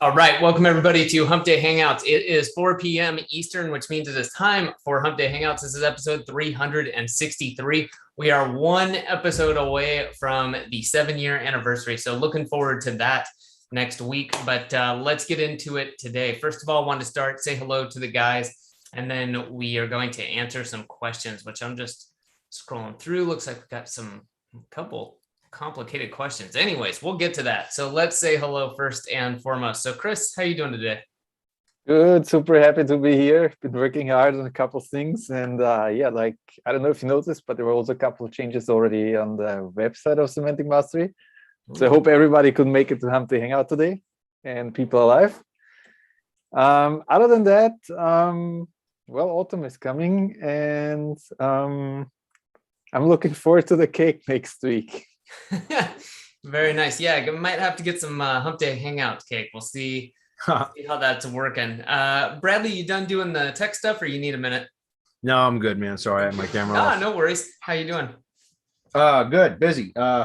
All right, welcome everybody to Hump Day Hangouts. It is 4 p.m. Eastern, which means it is time for Hump Day Hangouts. This is episode 363. We are one episode away from the 7-year anniversary, so looking forward to that next week. But let's get into it today. First of all, I want to say hello to the guys, and then we are going to answer some questions, which I'm just scrolling through. Looks like we've got a couple complicated questions. Anyways, we'll get to that. So let's say hello first and foremost. So Chris, how are you doing today? Good, super happy to be here. Been working hard on a couple of things, and yeah, like I don't know if you noticed, but there were also a couple of changes already on the website of Semantic Mastery. So I hope everybody could make it to Hump Day Hangout today and people alive. Other than that, well, autumn is coming, and I'm looking forward to the cake next week. Very nice. Yeah, I might have to get some Hump Day Hangout cake. We'll see how that's working. Bradley, you done doing the tech stuff, or you need a minute? No, I'm good, man. Sorry, I had my camera off. No worries. How you doing? Good, busy. I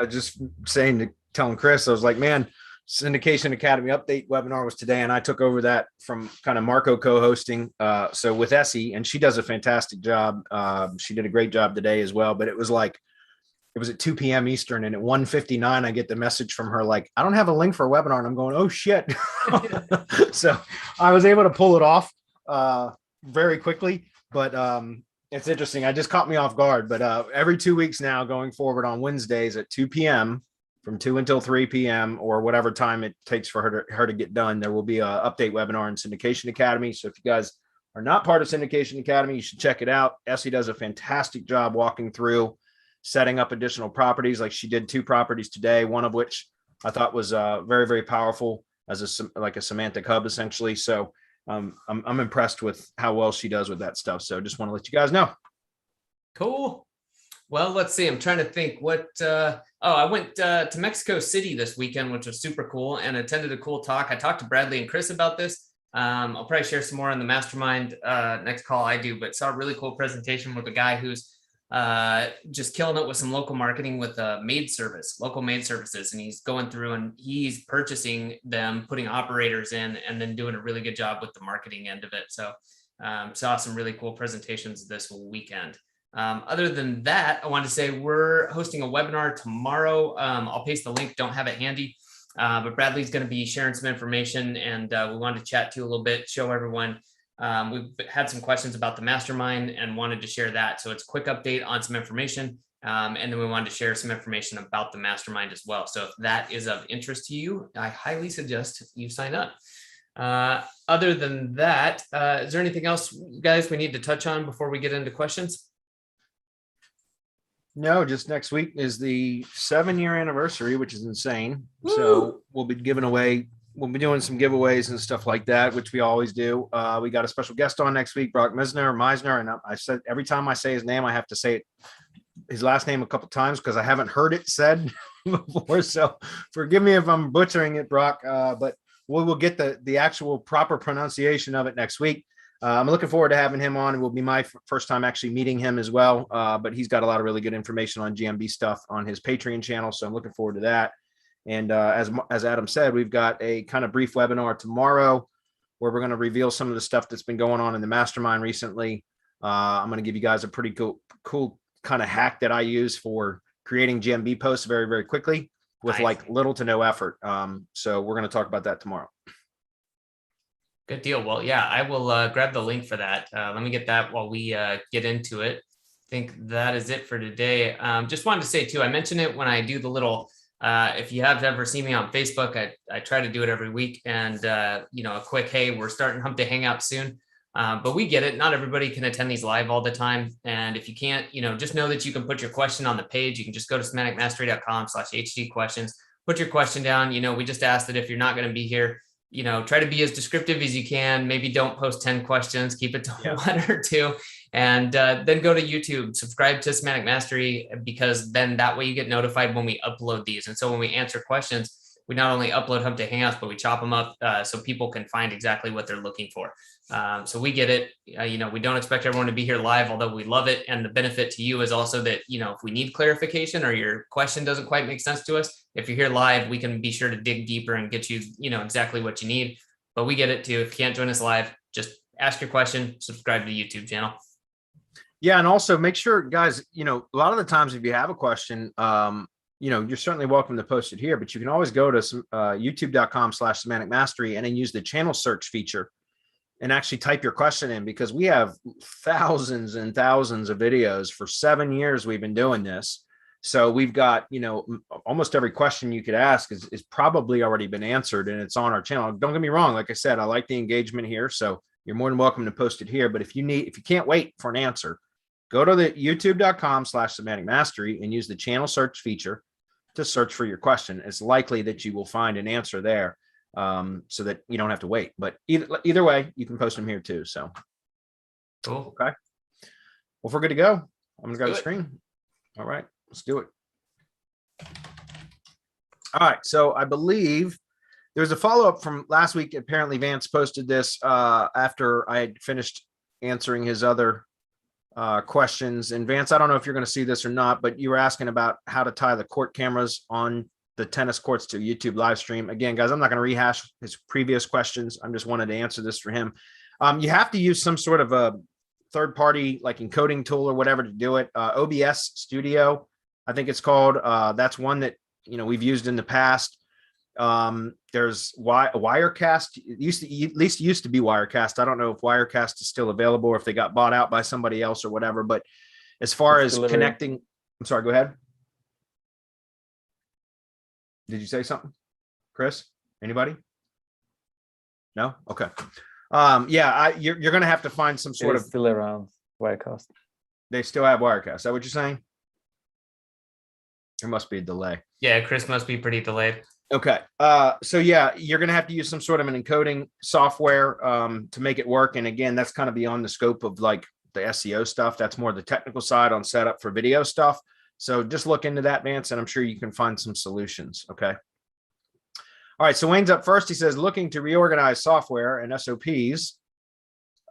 just telling Chris, I was like, man, Syndication Academy update webinar was today, and I took over that from kind of Marco co-hosting. So with Essie, and she does a fantastic job. She did a great job today as well, but it was at 2 p.m. Eastern, and at 1:59, I get the message from her like, I don't have a link for a webinar, and I'm going, oh shit. So I was able to pull it off very quickly, but it's interesting. I just caught me off guard, but every 2 weeks now going forward on Wednesdays at 2 p.m. from 2 until 3 p.m. or whatever time it takes for her to get done, there will be an update webinar in Syndication Academy. So if you guys are not part of Syndication Academy, you should check it out. Essie does a fantastic job walking through setting up additional properties. Like she did 2 properties today, one of which I thought was very, very powerful as a semantic hub essentially. So I'm impressed with how well she does with that stuff. So just want to let you guys know. Cool. Well, let's see. I'm trying to think what, I went to Mexico City this weekend, which was super cool, and attended a cool talk. I talked to Bradley and Chris about this. I'll probably share some more on the mastermind next call I do, but saw a really cool presentation with a guy who's just killing it with some local marketing with a local maid services. And he's going through and he's purchasing them, putting operators in, and then doing a really good job with the marketing end of it. So saw some really cool presentations this weekend. Other than that, I wanted to say we're hosting a webinar tomorrow. I'll paste the link, don't have it handy, but Bradley's going to be sharing some information, and we wanted to chat to you a little bit, show everyone. We've had some questions about the mastermind and wanted to share that. So it's a quick update on some information. And then we wanted to share some information about the mastermind as well. So if that is of interest to you, I highly suggest you sign up. Other than that, is there anything else, guys, we need to touch on before we get into questions? No, just next week is the 7-year anniversary, which is insane. Woo! So we'll be doing some giveaways and stuff like that, which we always do. We got a special guest on next week, Brock Meisner. And I said, every time I say his name, I have to say his last name a couple times because I haven't heard it said before. So forgive me if I'm butchering it, Brock, but we will get the actual proper pronunciation of it next week. I'm looking forward to having him on. It will be my first time actually meeting him as well. But he's got a lot of really good information on GMB stuff on his Patreon channel. So I'm looking forward to that. And as Adam said, we've got a kind of brief webinar tomorrow where we're going to reveal some of the stuff that's been going on in the mastermind recently. I'm going to give you guys a pretty cool kind of hack that I use for creating GMB posts very, very quickly with like little to no effort. So we're going to talk about that tomorrow. Good deal. Well, yeah, I will grab the link for that. Let me get that while we get into it. I think that is it for today. Just wanted to say too, I mentioned it when I do the little, if you have ever seen me on Facebook, I try to do it every week, and a quick, hey, we're starting Hump Day Hangout soon. But we get it. Not everybody can attend these live all the time. And if you can't, just know that you can put your question on the page. You can just go to semanticmastery.com/HD questions, put your question down. We just ask that if you're not going to be here, try to be as descriptive as you can. Maybe don't post 10 questions, keep it to 1 or 2, and then go to YouTube, subscribe to Semantic Mastery, because then that way you get notified when we upload these. And so when we answer questions, we not only upload Hump to Hangouts, but we chop them up so people can find exactly what they're looking for. So we get it. We don't expect everyone to be here live, although we love it. And the benefit to you is also that, if we need clarification or your question doesn't quite make sense to us, if you're here live, we can be sure to dig deeper and get you, exactly what you need. But we get it too. If you can't join us live, just ask your question, subscribe to the YouTube channel. Yeah. And also make sure, guys, a lot of the times if you have a question, you're certainly welcome to post it here, but you can always go to youtube.com/semantic mastery and then use the channel search feature and actually type your question in, because we have thousands and thousands of videos. For 7 years we've been doing this. So we've got, almost every question you could ask is probably already been answered, and it's on our channel. Don't get me wrong. Like I said, I like the engagement here. So you're more than welcome to post it here. But if you can't wait for an answer, go to the youtube.com/semantic mastery and use the channel search feature to search for your question. It's likely that you will find an answer there, so that you don't have to wait. But either way, you can post them here too. So cool. Okay. Well, if we're good to go, I'm gonna grab the screen. All right, let's do it. All right. So I believe there's a follow-up from last week. Apparently Vance posted this after I had finished answering his other questions. And Vance, I don't know if you're going to see this or not, but you were asking about how to tie the court cameras on the tennis courts to YouTube live stream. Again, guys, I'm not going to rehash his previous questions. I'm just wanted to answer this for him. You have to use some sort of a third party like encoding tool or whatever to do it. OBS Studio, I think it's called. That's one that, we've used in the past. There's Wirecast. At least used to be Wirecast. I don't know if Wirecast is still available or if they got bought out by somebody else or whatever. But as far as connecting, I'm sorry, go ahead. Did you say something, Chris? Anybody? No? Okay. Yeah, you're going to have to find some sort of still around Wirecast. They still have Wirecast. Is that what you're saying? There must be a delay. Yeah, Chris must be pretty delayed. Okay. So yeah, you're going to have to use some sort of an encoding software to make it work. And again, that's kind of beyond the scope of like the SEO stuff. That's more the technical side on setup for video stuff. So just look into that, Vance, and I'm sure you can find some solutions. Okay. All right. So Wayne's up first. He says, looking to reorganize software and SOPs.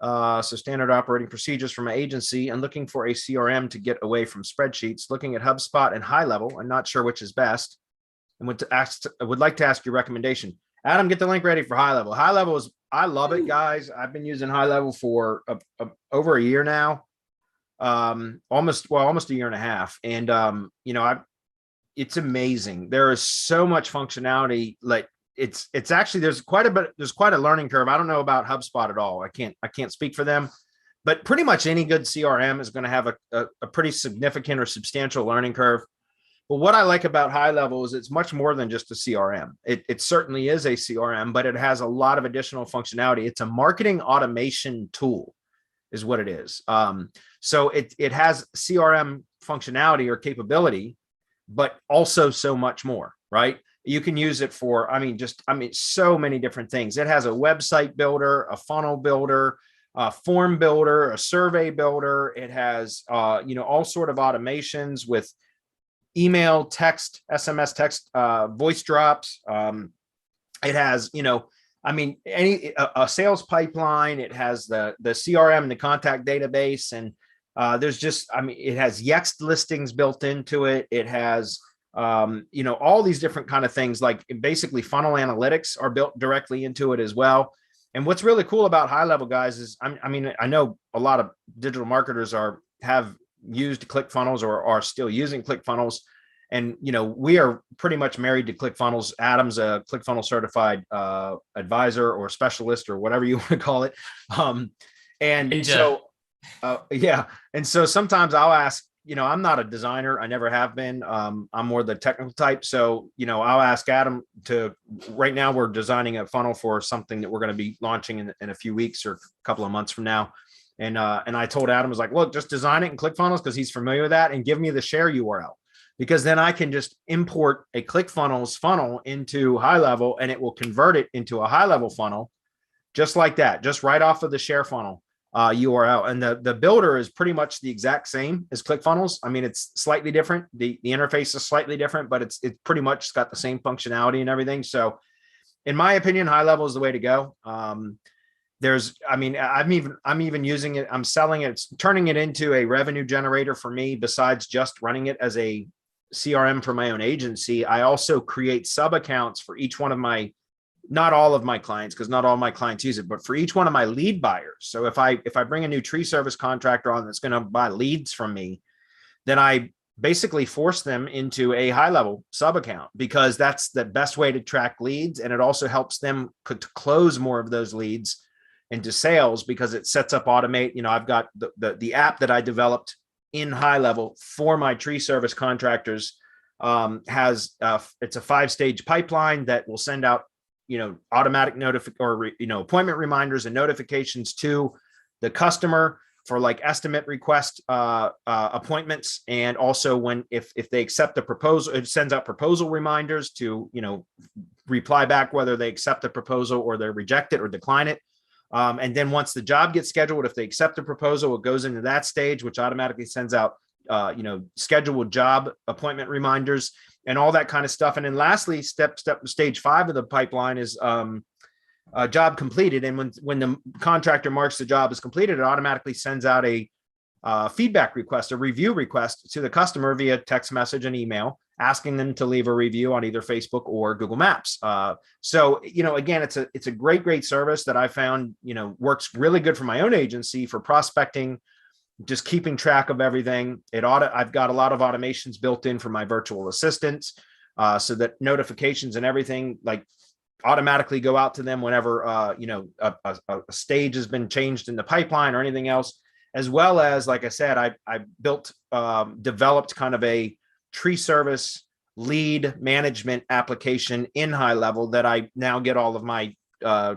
So standard operating procedures from an agency, and looking for a CRM to get away from spreadsheets, looking at HubSpot and HighLevel. I'm not sure which is best. And would like to ask your recommendation. Adam, get the link ready for HighLevel. HighLevel is, I love it, guys. I've been using HighLevel for over a year now, almost a year and a half. And, it's amazing. There is so much functionality. Like it's actually, there's quite a learning curve. I don't know about HubSpot at all. I can't speak for them, but pretty much any good CRM is going to have a pretty significant or substantial learning curve. But what I like about HighLevel is it's much more than just a CRM. It certainly is a CRM, but it has a lot of additional functionality. It's a marketing automation tool is what it is. So it has CRM functionality or capability, but also so much more, right? You can use it for, so many different things. It has a website builder, a funnel builder, a form builder, a survey builder. It has, all sort of automations with email, text, SMS text, voice drops. It has, a sales pipeline. It has the CRM, the contact database. And there's just, it has Yext listings built into it. It has, all these different kind of things, like basically funnel analytics are built directly into it as well. And what's really cool about HighLevel, guys, is, I know a lot of digital marketers have used ClickFunnels or are still using ClickFunnels. And, we are pretty much married to ClickFunnels. Adam's a ClickFunnels certified advisor or specialist or whatever you want to call it. And so sometimes I'll ask, I'm not a designer. I never have been. I'm more the technical type. So, I'll ask Adam right now we're designing a funnel for something that we're going to be launching in a few weeks or a couple of months from now. And I told Adam, I was like, look, just design it in ClickFunnels because he's familiar with that, and give me the share URL, because then I can just import a ClickFunnels funnel into HighLevel and it will convert it into a HighLevel funnel just like that, just right off of the share funnel. URL. And the builder is pretty much the exact same as ClickFunnels. I mean, it's slightly different. The interface is slightly different, but it's pretty much got the same functionality and everything. So in my opinion, high level is the way to go. I'm even using it. I'm selling it. It's turning it into a revenue generator for me. Besides just running it as a CRM for my own agency, I also create sub accounts for each one of my, not all of my clients, because not all my clients use it, but for each one of my lead buyers. So if I bring a new tree service contractor on that's going to buy leads from me, then I basically force them into a high level sub account, because that's the best way to track leads. And it also helps them to close more of those leads into sales, because it sets up automate. You know, I've got the app that I developed in high level for my tree service contractors, it's a 5-stage pipeline that will send out, you know, automatic appointment reminders and notifications to the customer for like estimate request appointments. And also if they accept the proposal, it sends out proposal reminders to, you know, reply back whether they accept the proposal or they reject it or decline it. And then once the job gets scheduled, if they accept the proposal, it goes into that stage, which automatically sends out, scheduled job appointment reminders and all that kind of stuff. And then lastly, stage 5 of the pipeline is job completed. And when the contractor marks the job as completed, it automatically sends out a feedback request, a review request to the customer via text message and email, asking them to leave a review on either Facebook or Google Maps. So, you know, again, it's a great service that I found, you know, works really good for my own agency for prospecting, just keeping track of everything. I've got a lot of automations built in for my virtual assistants, so that notifications and everything like automatically go out to them whenever, a stage has been changed in the pipeline or anything else. As well as, like I said, I developed kind of a tree service lead management application in high level that I now get all of my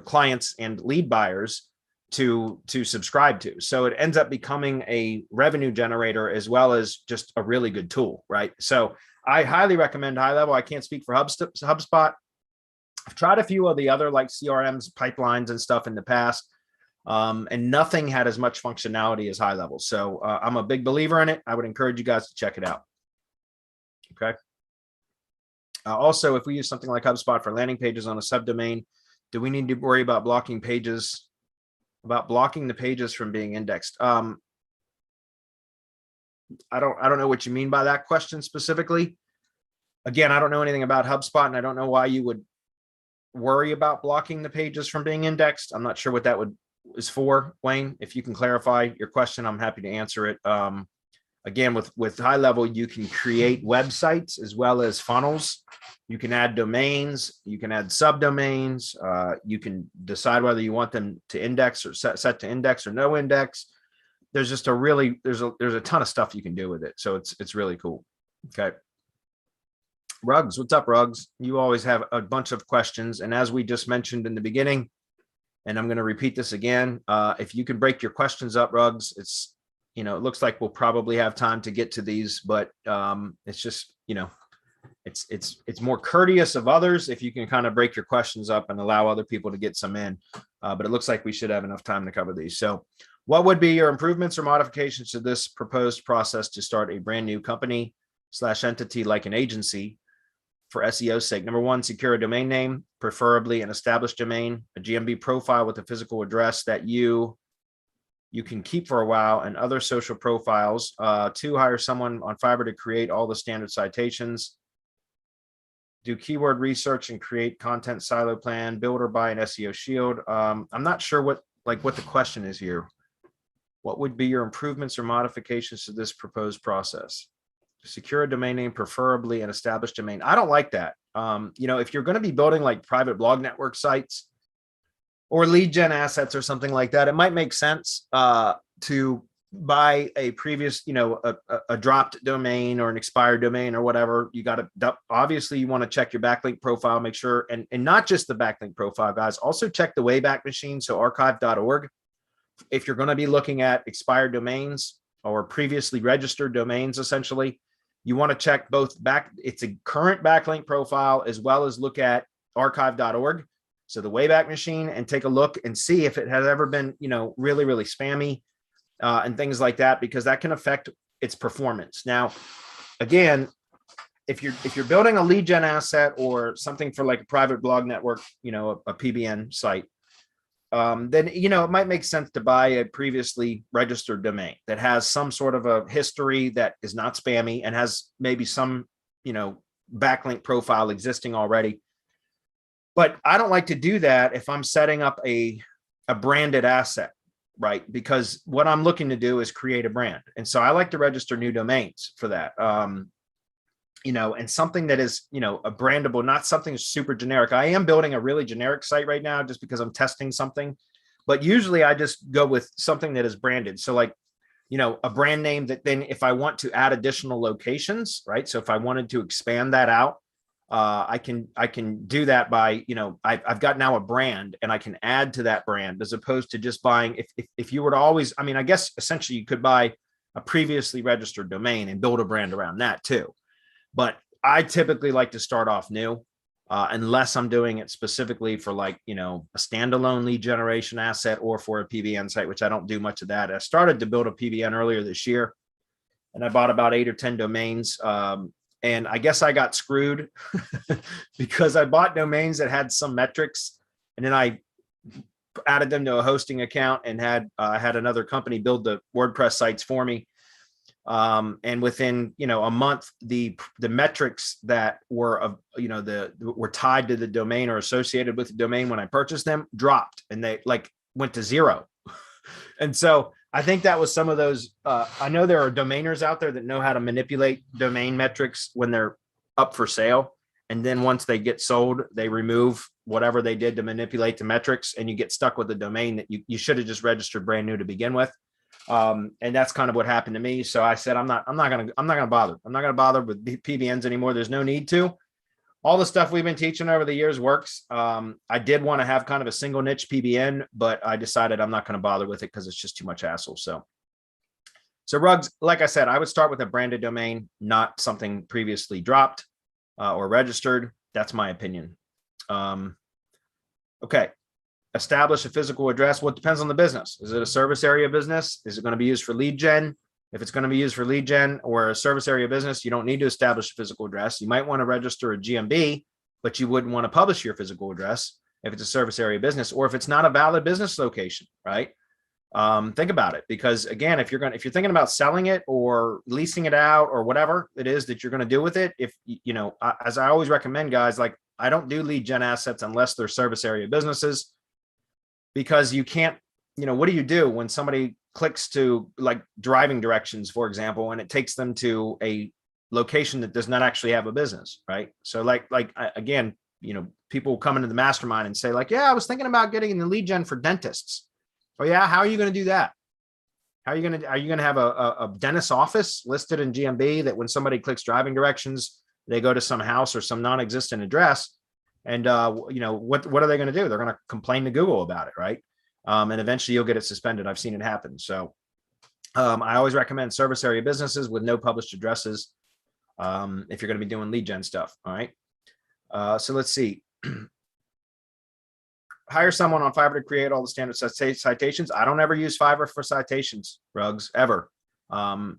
clients and lead buyers to subscribe to. So it ends up becoming a revenue generator as well as just a really good tool, right? So I highly recommend high level. I can't speak for HubSpot. I've tried a few of the other like CRMs, pipelines and stuff in the past, and nothing had as much functionality as high level. So I'm a big believer in it. I would encourage you guys to check it out. Okay. Also, if we use something like HubSpot for landing pages on a subdomain, do we need to worry about blocking the pages from being indexed? I don't know what you mean by that question specifically. Again, I don't know anything about HubSpot, and I don't know why you would worry about blocking the pages from being indexed. I'm not sure what that is for, Wayne. If you can clarify your question, I'm happy to answer it. Again, with high level, you can create websites as well as funnels. You can add domains, you can add subdomains. You can decide whether you want them to index or set to index or no index. There's just there's a ton of stuff you can do with it. So it's really cool. Okay. Ruggs, what's up, Ruggs? You always have a bunch of questions. And as we just mentioned in the beginning, and I'm going to repeat this again, if you can break your questions up, Ruggs, it's, you know, it looks like we'll probably have time to get to these, but it's just, you know, it's more courteous of others if you can kind of break your questions up and allow other people to get some in. But it looks like we should have enough time to cover these. So what would be your improvements or modifications to this proposed process to start a brand new company / entity like an agency for SEO's sake? Number 1, secure a domain name, preferably an established domain, a GMB profile with a physical address that you can keep for a while, and other social profiles. 2, hire someone on Fiverr to create all the standard citations. Do keyword research and create content silo plan, build or buy an SEO Shield. I'm not sure what the question is here. What would be your improvements or modifications to this proposed process? Secure a domain name, preferably an established domain. I don't like that. If you're going to be building like private blog network sites or lead gen assets or something like that, it might make sense to buy a previous, a dropped domain or an expired domain or whatever. You got to, obviously you want to check your backlink profile, make sure, and not just the backlink profile, guys, also check the Wayback Machine. So archive.org. If you're going to be looking at expired domains or previously registered domains, essentially, you want to check both it's a current backlink profile as well as look at archive.org. so the Wayback Machine, and take a look and see if it has ever been, really, really spammy and things like that, because that can affect its performance. Now, again, if you're building a lead gen asset or something for like a private blog network, a PBN site, then, it might make sense to buy a previously registered domain that has some sort of a history that is not spammy and has maybe some, backlink profile existing already. But I don't like to do that if I'm setting up a branded asset, right? Because what I'm looking to do is create a brand. And so I like to register new domains for that. And something that is, a brandable, not something super generic. I am building a really generic site right now just because I'm testing something, but usually I just go with something that is branded. So like, a brand name that then if I want to add additional locations, right? So if I wanted to expand that out, I can do that by, I've got now a brand and I can add to that brand, as opposed to just buying, if you were to always, I guess essentially you could buy a previously registered domain and build a brand around that too. But I typically like to start off new, unless I'm doing it specifically for like, a standalone lead generation asset or for a PBN site, which I don't do much of that. I started to build a PBN earlier this year and I bought about 8 or 10 domains. And I guess I got screwed because I bought domains that had some metrics and then I added them to a hosting account and had another company build the WordPress sites for me. And within, a month, the metrics that were were tied to the domain or associated with the domain when I purchased them dropped and they like went to 0. And so I think that was some of those, I know there are domainers out there that know how to manipulate domain metrics when they're up for sale. And then once they get sold, they remove whatever they did to manipulate the metrics and you get stuck with a domain that you should have just registered brand new to begin with. And that's kind of what happened to me. So I said, I'm not going to bother. I'm not going to bother with PBNs anymore. There's no need to. All the stuff we've been teaching over the years works. I did want to have kind of a single niche PBN, but I decided I'm not going to bother with it because it's just too much hassle. So Rugs, like I said, I would start with a branded domain, not something previously dropped or registered. That's my opinion. Okay. Establish a physical address. Well, it depends on the business. Is it a service area business? Is it going to be used for lead gen? If it's going to be used for lead gen or a service area business, you don't need to establish a physical address. You might want to register a GMB, but you wouldn't want to publish your physical address if it's a service area business or if it's not a valid business location, right? Think about it, because again, if you're thinking about selling it or leasing it out or whatever it is that you're going to do with it, if as I always recommend, guys, like I don't do lead gen assets unless they're service area businesses, because you can't, what do you do when somebody clicks to like driving directions, for example, and it takes them to a location that does not actually have a business, right? So again, people come into the mastermind and say like, yeah, I was thinking about getting in the lead gen for dentists. Oh yeah, how are you going to do that? Are you going to have a dentist office listed in GMB that when somebody clicks driving directions, they go to some house or some non-existent address? And what are they going to do? They're going to complain to Google about it, right? And eventually you'll get it suspended. I've seen it happen. So I always recommend service area businesses with no published addresses if you're going to be doing lead gen stuff. All right. So let's see. Hire someone on Fiverr to create all the standard citations. I don't ever use Fiverr for citations, Rugs, ever.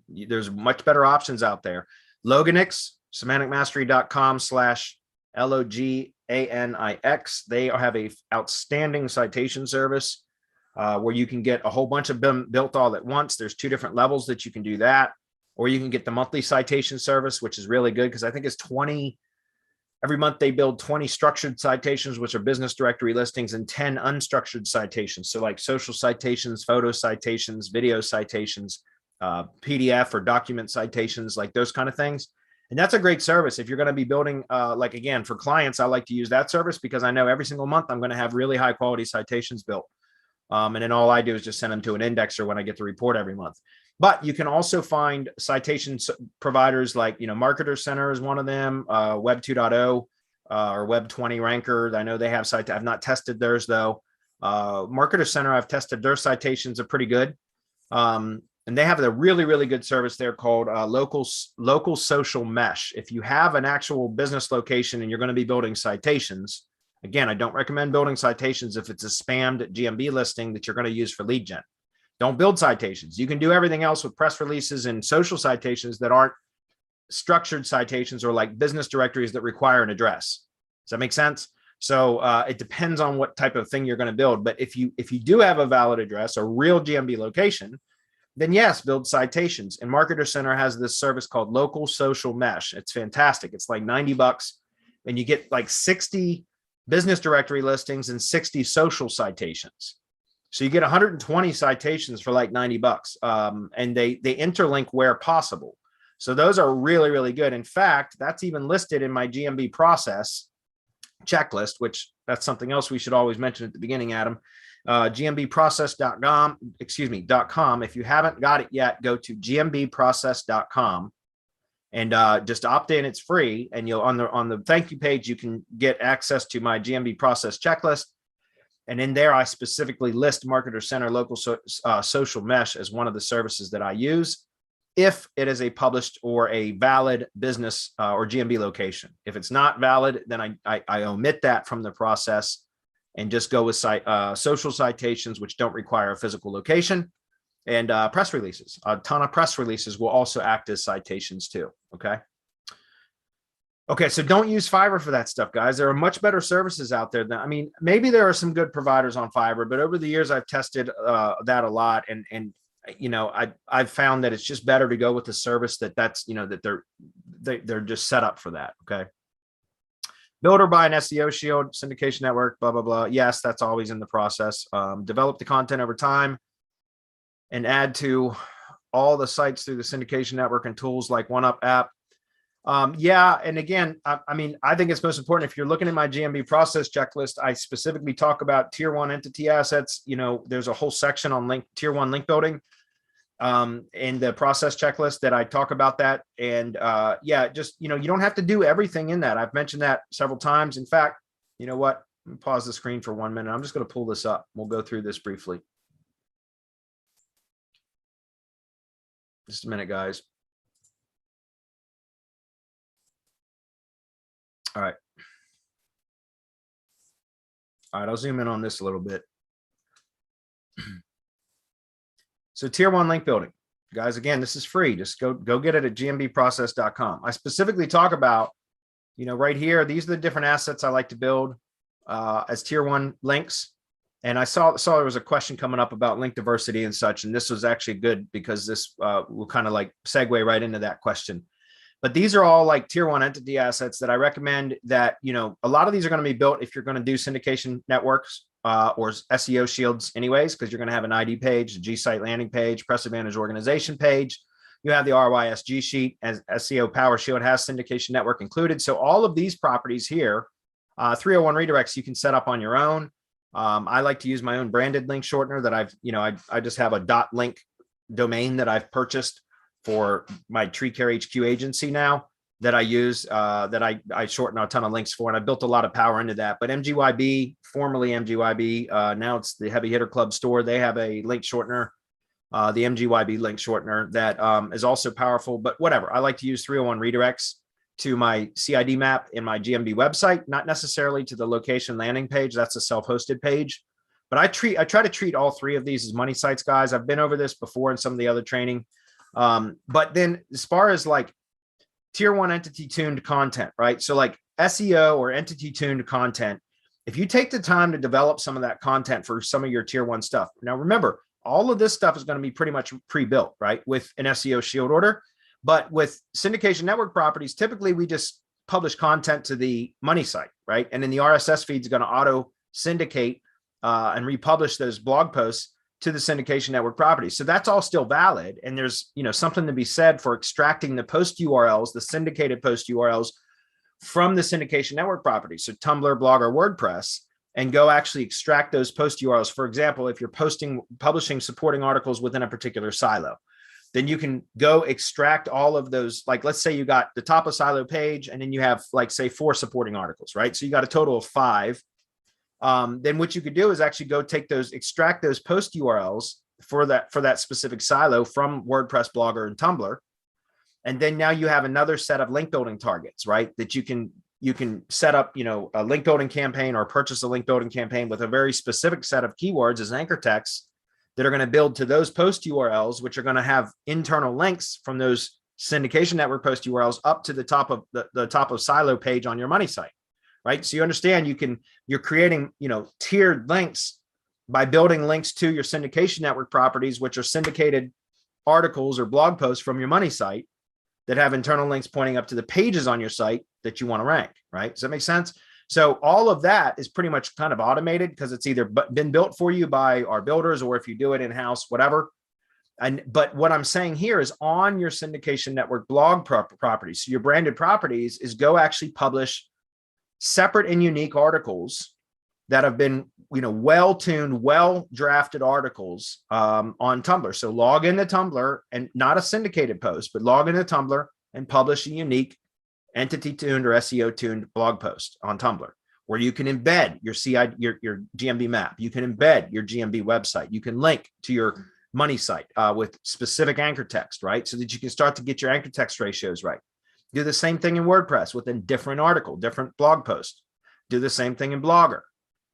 There's much better options out there. Loganix, semanticmastery.com/LOGANIX. They have a outstanding citation service where you can get a whole bunch of them built all at once. There's 2 different levels that you can do that, or you can get the monthly citation service, which is really good because I think it's 20. Every month they build 20 structured citations, which are business directory listings, and 10 unstructured citations. So like social citations, photo citations, video citations, PDF or document citations, like those kind of things. And that's a great service. If you're going to be building, like, again, for clients, I like to use that service because I know every single month I'm going to have really high quality citations built. And then all I do is just send them to an indexer when I get the report every month. But you can also find citations providers like, Marketer Center is one of them, Web 2.0 or Web 20 Ranker. I know they have I've not tested theirs though. Marketer Center, I've tested their citations are pretty good. And they have a really, really good service there called local social mesh. If you have an actual business location and you're going to be building citations, Again, I don't recommend building citations if it's a spammed GMB listing that you're going to use for lead gen. Don't build citations. You can do everything else with press releases and social citations that aren't structured citations or like business directories that require an address. Does that make sense? So it depends on what type of thing you're going to build. But if you do have a valid address, a real GMB location, then yes, build citations. And Marketer Center has this service called Local Social Mesh. It's fantastic. It's like $90 and you get like 60 business directory listings and 60 social citations. So you get 120 citations for like $90. And they interlink where possible. So those are really, really good. In fact, that's even listed in my GMB process checklist, which that's something else we should always mention at the beginning, Adam. gmbprocess.com, .com. If you haven't got it yet, go to gmbprocess.com and just opt in. It's free. And you'll on the thank you page, you can get access to my GMB process checklist. And in there, I specifically list Marketer Center Local Social Mesh as one of the services that I use if it is a published or a valid business or GMB location. If it's not valid, then I omit that from the process and just go with social citations, which don't require a physical location, and press releases. A ton of press releases will also act as citations too, okay? Okay, so don't use Fiverr for that stuff, guys. There are much better services out there. I mean, maybe there are some good providers on Fiverr, but over the years, I've tested that a lot. And you know, I've found that it's just better to go with the service that's, you know, that they're just set up for that, okay? Build or buy an SEO Shield, syndication network, blah, blah, blah. Yes, that's always in the process. Develop the content over time and add to all the sites through the syndication network and tools like OneUp App. Yeah. And again, I mean, I think it's most important if you're looking at my GMB process checklist, I specifically talk about tier one entity assets. You know, there's a whole section on tier one link building in the process checklist that I talk about that. And yeah, just, you know, you don't have to do everything in that. I've mentioned that several times. In fact, you know what? Let me pause the screen for 1 minute. I'm just going to pull this up. We'll go through this briefly. Just a minute, guys. All right. All right, I'll zoom in on this a little bit. So tier one link building, guys, again, this is free. Just go get it at gmbprocess.com. I specifically talk about, you know, right here, these are the different assets I like to build as tier one links. And I saw there was a question coming up about link diversity and such. And this was actually good because this will kind of like segue right into that question. But these are all like tier one entity assets that I recommend that, you know, a lot of these are going to be built if you're going to do syndication networks or SEO shields anyways, because you're going to have an ID page, a G site landing page, press advantage organization page. You have the RYSG sheet as SEO Power Shield has syndication network included. So all of these properties here, 301 redirects, you can set up on your own. I like to use my own branded link shortener that I just have a .link domain that I've purchased for my Tree Care HQ agency now that I use, that I shorten a ton of links for, and I built a lot of power into that. But MGYB, formerly MGYB, now it's the Heavy Hitter Club store. They have a link shortener, the MGYB link shortener that is also powerful. But whatever, I like to use 301 redirects to my CID map in my GMB website, not necessarily to the location landing page. That's a self-hosted page. But I try to treat all three of these as money sites, guys. I've been over this before in some of the other training. But then as far as like tier one entity tuned content, right? So like SEO or entity tuned content, if you take the time to develop some of that content for some of your tier one stuff. Now, remember, all of this stuff is going to be pretty much pre-built, right? With an SEO Shield order. But with syndication network properties, typically we just publish content to the money site, right? And then the RSS feed is going to auto syndicate and republish those blog posts to the syndication network properties. So that's all still valid. And there's, you know, something to be said for extracting the post URLs, the syndicated post URLs from the syndication network properties. So Tumblr, Blog, or WordPress, and go actually extract those post URLs. For example, if you're publishing supporting articles within a particular silo, then you can go extract all of those. Like, let's say you got the top of silo page, and then you have like, say 4 supporting articles, right? So you got a total of 5. Then what you could do is actually go take those, extract those post URLs for that specific silo from WordPress, Blogger, and Tumblr. And then now you have another set of link building targets, right? That you can you can set up, a link building campaign or purchase a link building campaign with a very specific set of keywords as anchor text that are going to build to those post URLs, which are going to have internal links from those syndication network post URLs up to the top of the top of silo page on your money site, right? So you understand you're creating, tiered links by building links to your syndication network properties, which are syndicated articles or blog posts from your money site that have internal links pointing up to the pages on your site that you want to rank, right? Does that make sense? So all of that is pretty much kind of automated because it's either been built for you by our builders, or if you do it in-house, whatever. But what I'm saying here is on your syndication network blog properties, so your branded properties, is go actually publish separate and unique articles that have been, well-tuned, well-drafted articles on Tumblr. So log into Tumblr, and not a syndicated post, but log into Tumblr and publish a unique entity-tuned or SEO-tuned blog post on Tumblr, where you can embed your your GMB map. You can embed your GMB website. You can link to your money site with specific anchor text, right? So that you can start to get your anchor text ratios right. Do the same thing in WordPress with a different article, different blog post. Do the same thing in Blogger,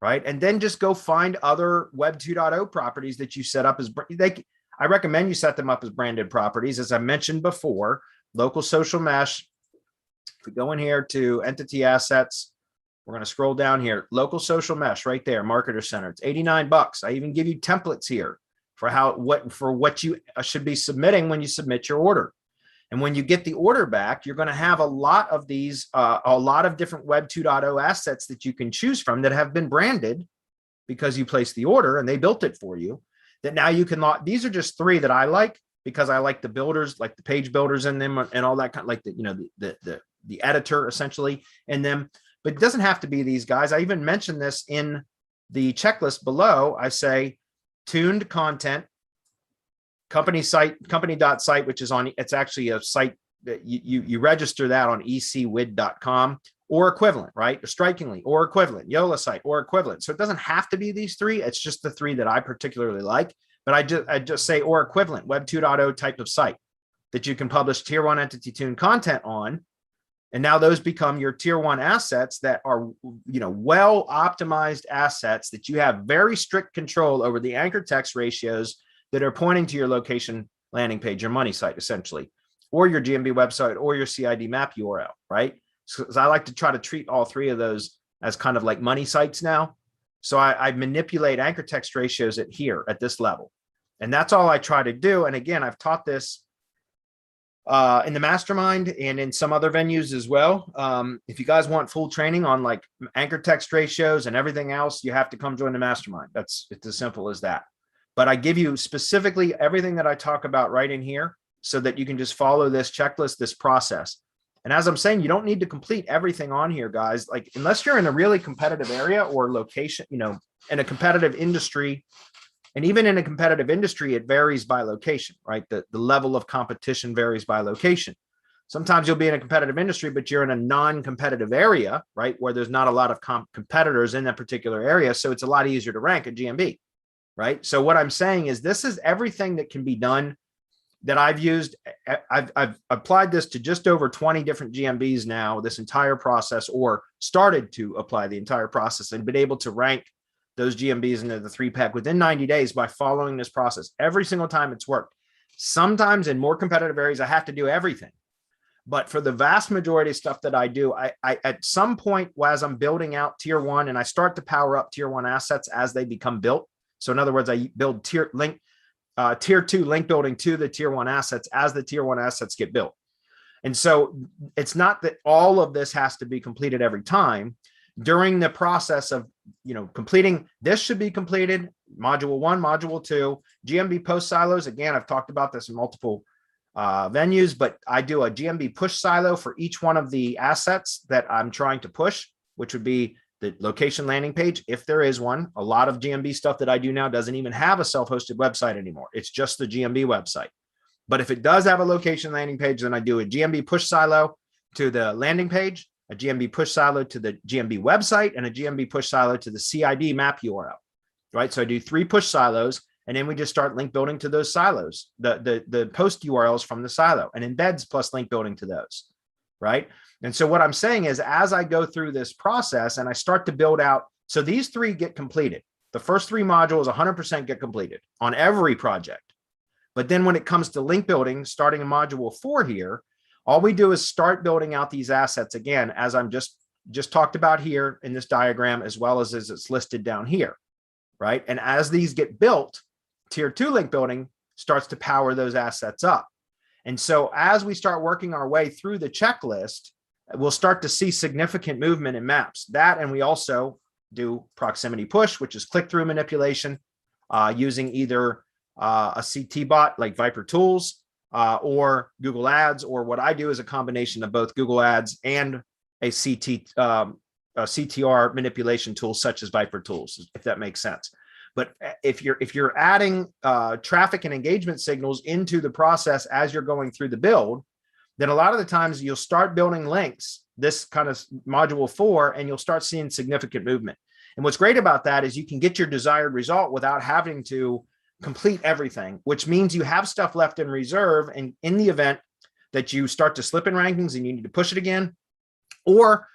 right? And then just go find other Web 2.0 properties that you set up as, I recommend you set them up as branded properties. As I mentioned before, local social mesh. If we go in here to entity assets, we're going to scroll down here, local social mesh right there, marketer center. It's $89. I even give you templates here for what you should be submitting when you submit your order. And when you get the order back, you're going to have a lot of these, a lot of different Web 2.0 assets that you can choose from that have been branded because you placed the order and they built it for you. That now you can log. These are just three that I like because I like the builders, like the page builders in them and all that kind of, like the editor essentially in them. But it doesn't have to be these guys. I even mentioned this in the checklist below. I say tuned content, company.site, which is on, it's actually a site that you register that on ecwid.com or equivalent, right? Or strikingly or equivalent, Yola site or equivalent. So it doesn't have to be these three. It's just the three that I particularly like. But I just say or equivalent, Web 2.0 type of site that you can publish tier 1 entity tuned content on. And now those become your tier 1 assets that are, well optimized assets that you have very strict control over the anchor text ratios that are pointing to your location landing page, your money site essentially, or your GMB website or your CID map URL, right? So I like to try to treat all three of those as kind of like money sites now. So I manipulate anchor text ratios at this level. And that's all I try to do. And again, I've taught this in the mastermind and in some other venues as well. If you guys want full training on like anchor text ratios and everything else, you have to come join the mastermind. It's as simple as that. But I give you specifically everything that I talk about right in here so that you can just follow this checklist, this process. And as I'm saying, you don't need to complete everything on here, guys. Like unless you're in a really competitive area or location, in a competitive industry. And even in a competitive industry, it varies by location, right? The level of competition varies by location. Sometimes you'll be in a competitive industry, but you're in a non-competitive area, right? Where there's not a lot of competitors in that particular area. So it's a lot easier to rank at GMB, right? So what I'm saying is this is everything that can be done that I've used. I've applied this to just over 20 different GMBs now, this entire process, or started to apply the entire process and been able to rank those GMBs into the 3-pack within 90 days by following this process. Every single time it's worked. Sometimes in more competitive areas, I have to do everything. But for the vast majority of stuff that I do, I at some point as I'm building out tier 1 and I start to power up tier 1 assets as they become built. So in other words, I build tier 2 link building to the tier 1 assets as the tier 1 assets get built. And so it's not that all of this has to be completed every time. During the process of, completing, this should be completed, module 1, module 2, GMB post silos. Again, I've talked about this in multiple venues, but I do a GMB push silo for each one of the assets that I'm trying to push, which would be the location landing page, if there is one. A lot of GMB stuff that I do now doesn't even have a self-hosted website anymore. It's just the GMB website. But if it does have a location landing page, then I do a GMB push silo to the landing page, a GMB push silo to the GMB website, and a GMB push silo to the CID map URL, right? So I do 3 push silos, and then we just start link building to those silos, the post URLs from the silo, and embeds plus link building to those, right? And so what I'm saying is, as I go through this process and I start to build out, so these 3 get completed. The first 3 modules 100% get completed on every project. But then when it comes to link building, starting in module 4 here, all we do is start building out these assets again, as I'm just talked about here in this diagram, as well as it's listed down here, right? And as these get built, tier 2 link building starts to power those assets up. And so as we start working our way through the checklist, we'll start to see significant movement in maps. That, and we also do proximity push, which is click-through manipulation, using either a CT bot like Viper Tools, or Google Ads, or what I do is a combination of both Google Ads and a CTR manipulation tool such as Viper Tools, if that makes sense. But if you're adding traffic and engagement signals into the process as you're going through the build, then a lot of the times you'll start building links, this kind of module 4, and you'll start seeing significant movement. And what's great about that is you can get your desired result without having to complete everything, which means you have stuff left in reserve. And in the event that you start to slip in rankings and you need to push it again, or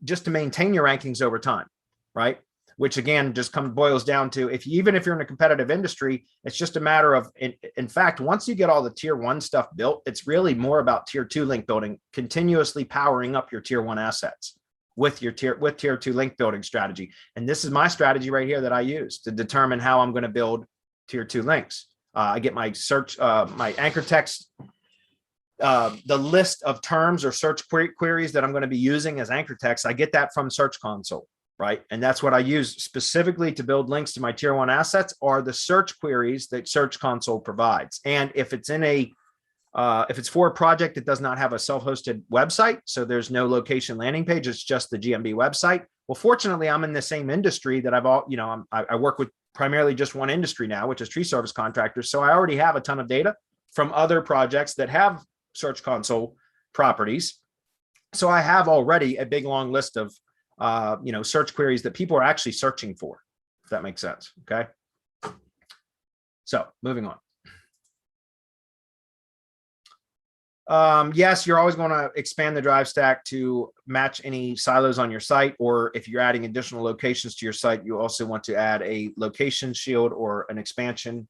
just to maintain your rankings over time, right? Which again, just boils down to, even if you're in a competitive industry, it's just a matter of, in fact, once you get all the tier 1 stuff built, it's really more about tier 2 link building, continuously powering up your tier 1 assets with your tier 2 link building strategy. And this is my strategy right here that I use to determine how I'm going to build tier 2 links. I get my search, my anchor text, the list of terms or search queries that I'm going to be using as anchor text. I get that from Search Console, right? And that's what I use specifically to build links to my tier 1 assets, are the search queries that Search Console provides. And if it's if it's for a project that does not have a self-hosted website, so there's no location landing page, it's just the GMB website. Well, fortunately, I'm in the same industry that I work with primarily just one industry now, which is tree service contractors. So I already have a ton of data from other projects that have Search Console properties. So I have already a big long list of search queries that people are actually searching for, if that makes sense. Okay. So moving on. Yes, you're always going to expand the drive stack to match any silos on your site, or if you're adding additional locations to your site, you also want to add a location shield or an expansion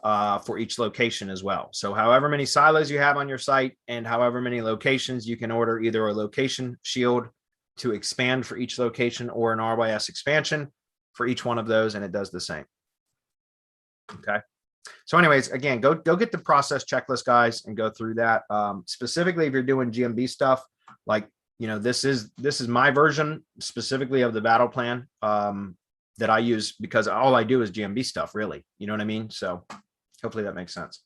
for each location as well. So however many silos you have on your site and however many locations, you can order either a location shield to expand for each location or an RYS expansion for each one of those, and it does the same. Okay. So anyways, again, go get the process checklist, guys, and go through that. Specifically, if you're doing GMB stuff, like, this is my version specifically of the Battleplan that I use, because all I do is GMB stuff, really. You know what I mean? So hopefully that makes sense.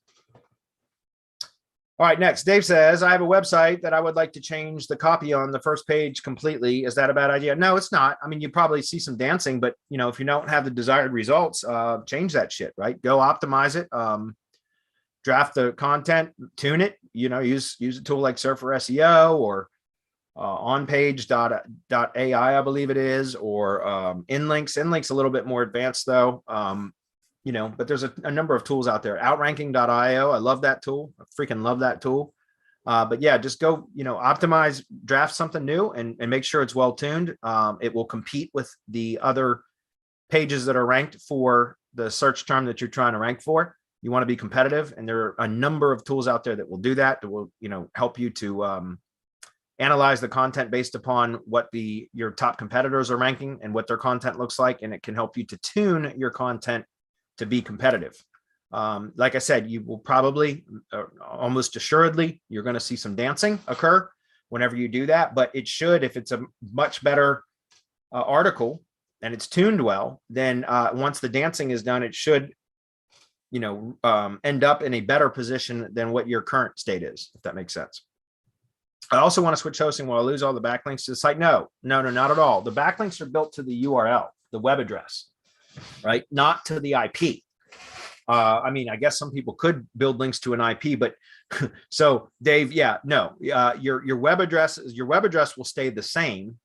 All right, next, Dave says, I have a website that I would like to change the copy on the first page completely. Is that a bad idea? No, it's not. I mean, you probably see some dancing, but if you don't have the desired results, change that shit, right? Go optimize it, draft the content, tune it, use a tool like Surfer SEO or onpage.ai, I believe it is, or inlinks. Inlinks a little bit more advanced though. But there's a number of tools out there. Outranking.io. I love that tool. I freaking love that tool. But yeah, just go, optimize, draft something new and make sure it's well tuned. It will compete with the other pages that are ranked for the search term that you're trying to rank for. You want to be competitive, and there are a number of tools out there that will do that will, help you to analyze the content based upon what your top competitors are ranking and what their content looks like. And it can help you to tune your content to be competitive. Like I said, you will probably, almost assuredly, you're going to see some dancing occur whenever you do that. But it should, if it's a much better article and it's tuned well, then once the dancing is done, it should, end up in a better position than what your current state is, if that makes sense. I also want to switch hosting. Will I lose all the backlinks to the site? No, not at all. The backlinks are built to the URL, the web address, right? Not to the IP. I mean, I guess some people could build links to an IP, but so Dave, yeah, no, your web address will stay the same,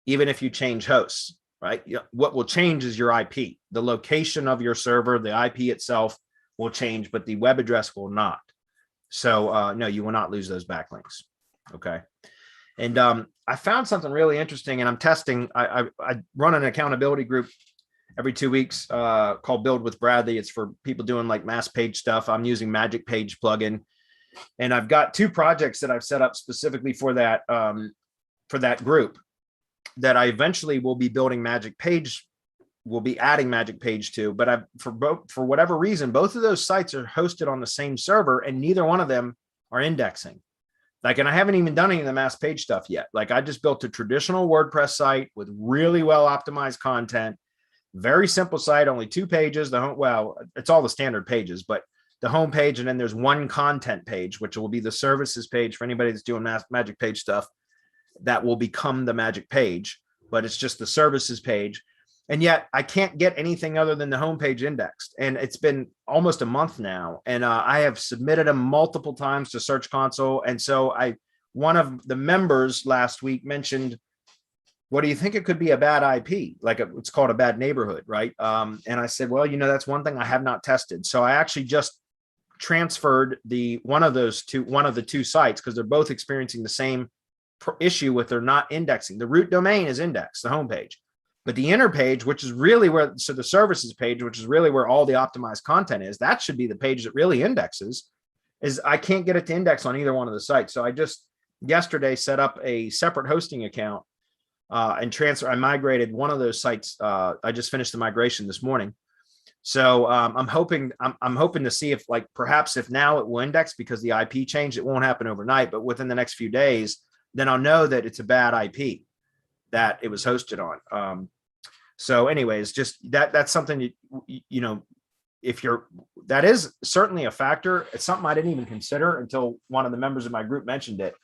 even if you change hosts, right? What will change is your IP. The location of your server, the IP itself will change, but the web address will not. So no, you will not lose those backlinks. Okay. And I found something really interesting, and I'm testing. I run an accountability group every 2 weeks called Build with Bradley. It's for people doing like mass page stuff. I'm using MagicPage plugin, and I've got 2 projects that I've set up specifically for that group that I eventually will be building MagicPage. We'll be adding MagicPage to, but for whatever reason, both of those sites are hosted on the same server, and neither one of them are indexing. Like, and I haven't even done any of the mass page stuff yet. Like, I just built a traditional WordPress site with really well optimized content, very simple site, only 2 pages. Well, it's all the standard pages, but the home page, and then there's one content page, which will be the services page for anybody that's doing MagicPage stuff. That will become the MagicPage, but it's just the services page. And yet I can't get anything other than the homepage indexed. And it's been almost a month now. And I have submitted them multiple times to Search Console. And so one of the members last week mentioned, what do you think it could be a bad IP? Like it's called a bad neighborhood, right? And I said, well, that's one thing I have not tested. So I actually just transferred one of the 2 sites, because they're both experiencing the same issue with they're not indexing. The root domain is indexed, the homepage. But the inner page, which is really so the services page, which is really where all the optimized content is, that should be the page that really indexes, is I can't get it to index on either one of the sites. So I just yesterday set up a separate hosting account and I migrated one of those sites. I just finished the migration this morning. So I'm hoping to see if perhaps if now it will index because the IP changed. It won't happen overnight, but within the next few days, then I'll know that it's a bad IP that it was hosted on. So anyways, just that's something, that is certainly a factor. It's something I didn't even consider until one of the members of my group mentioned it.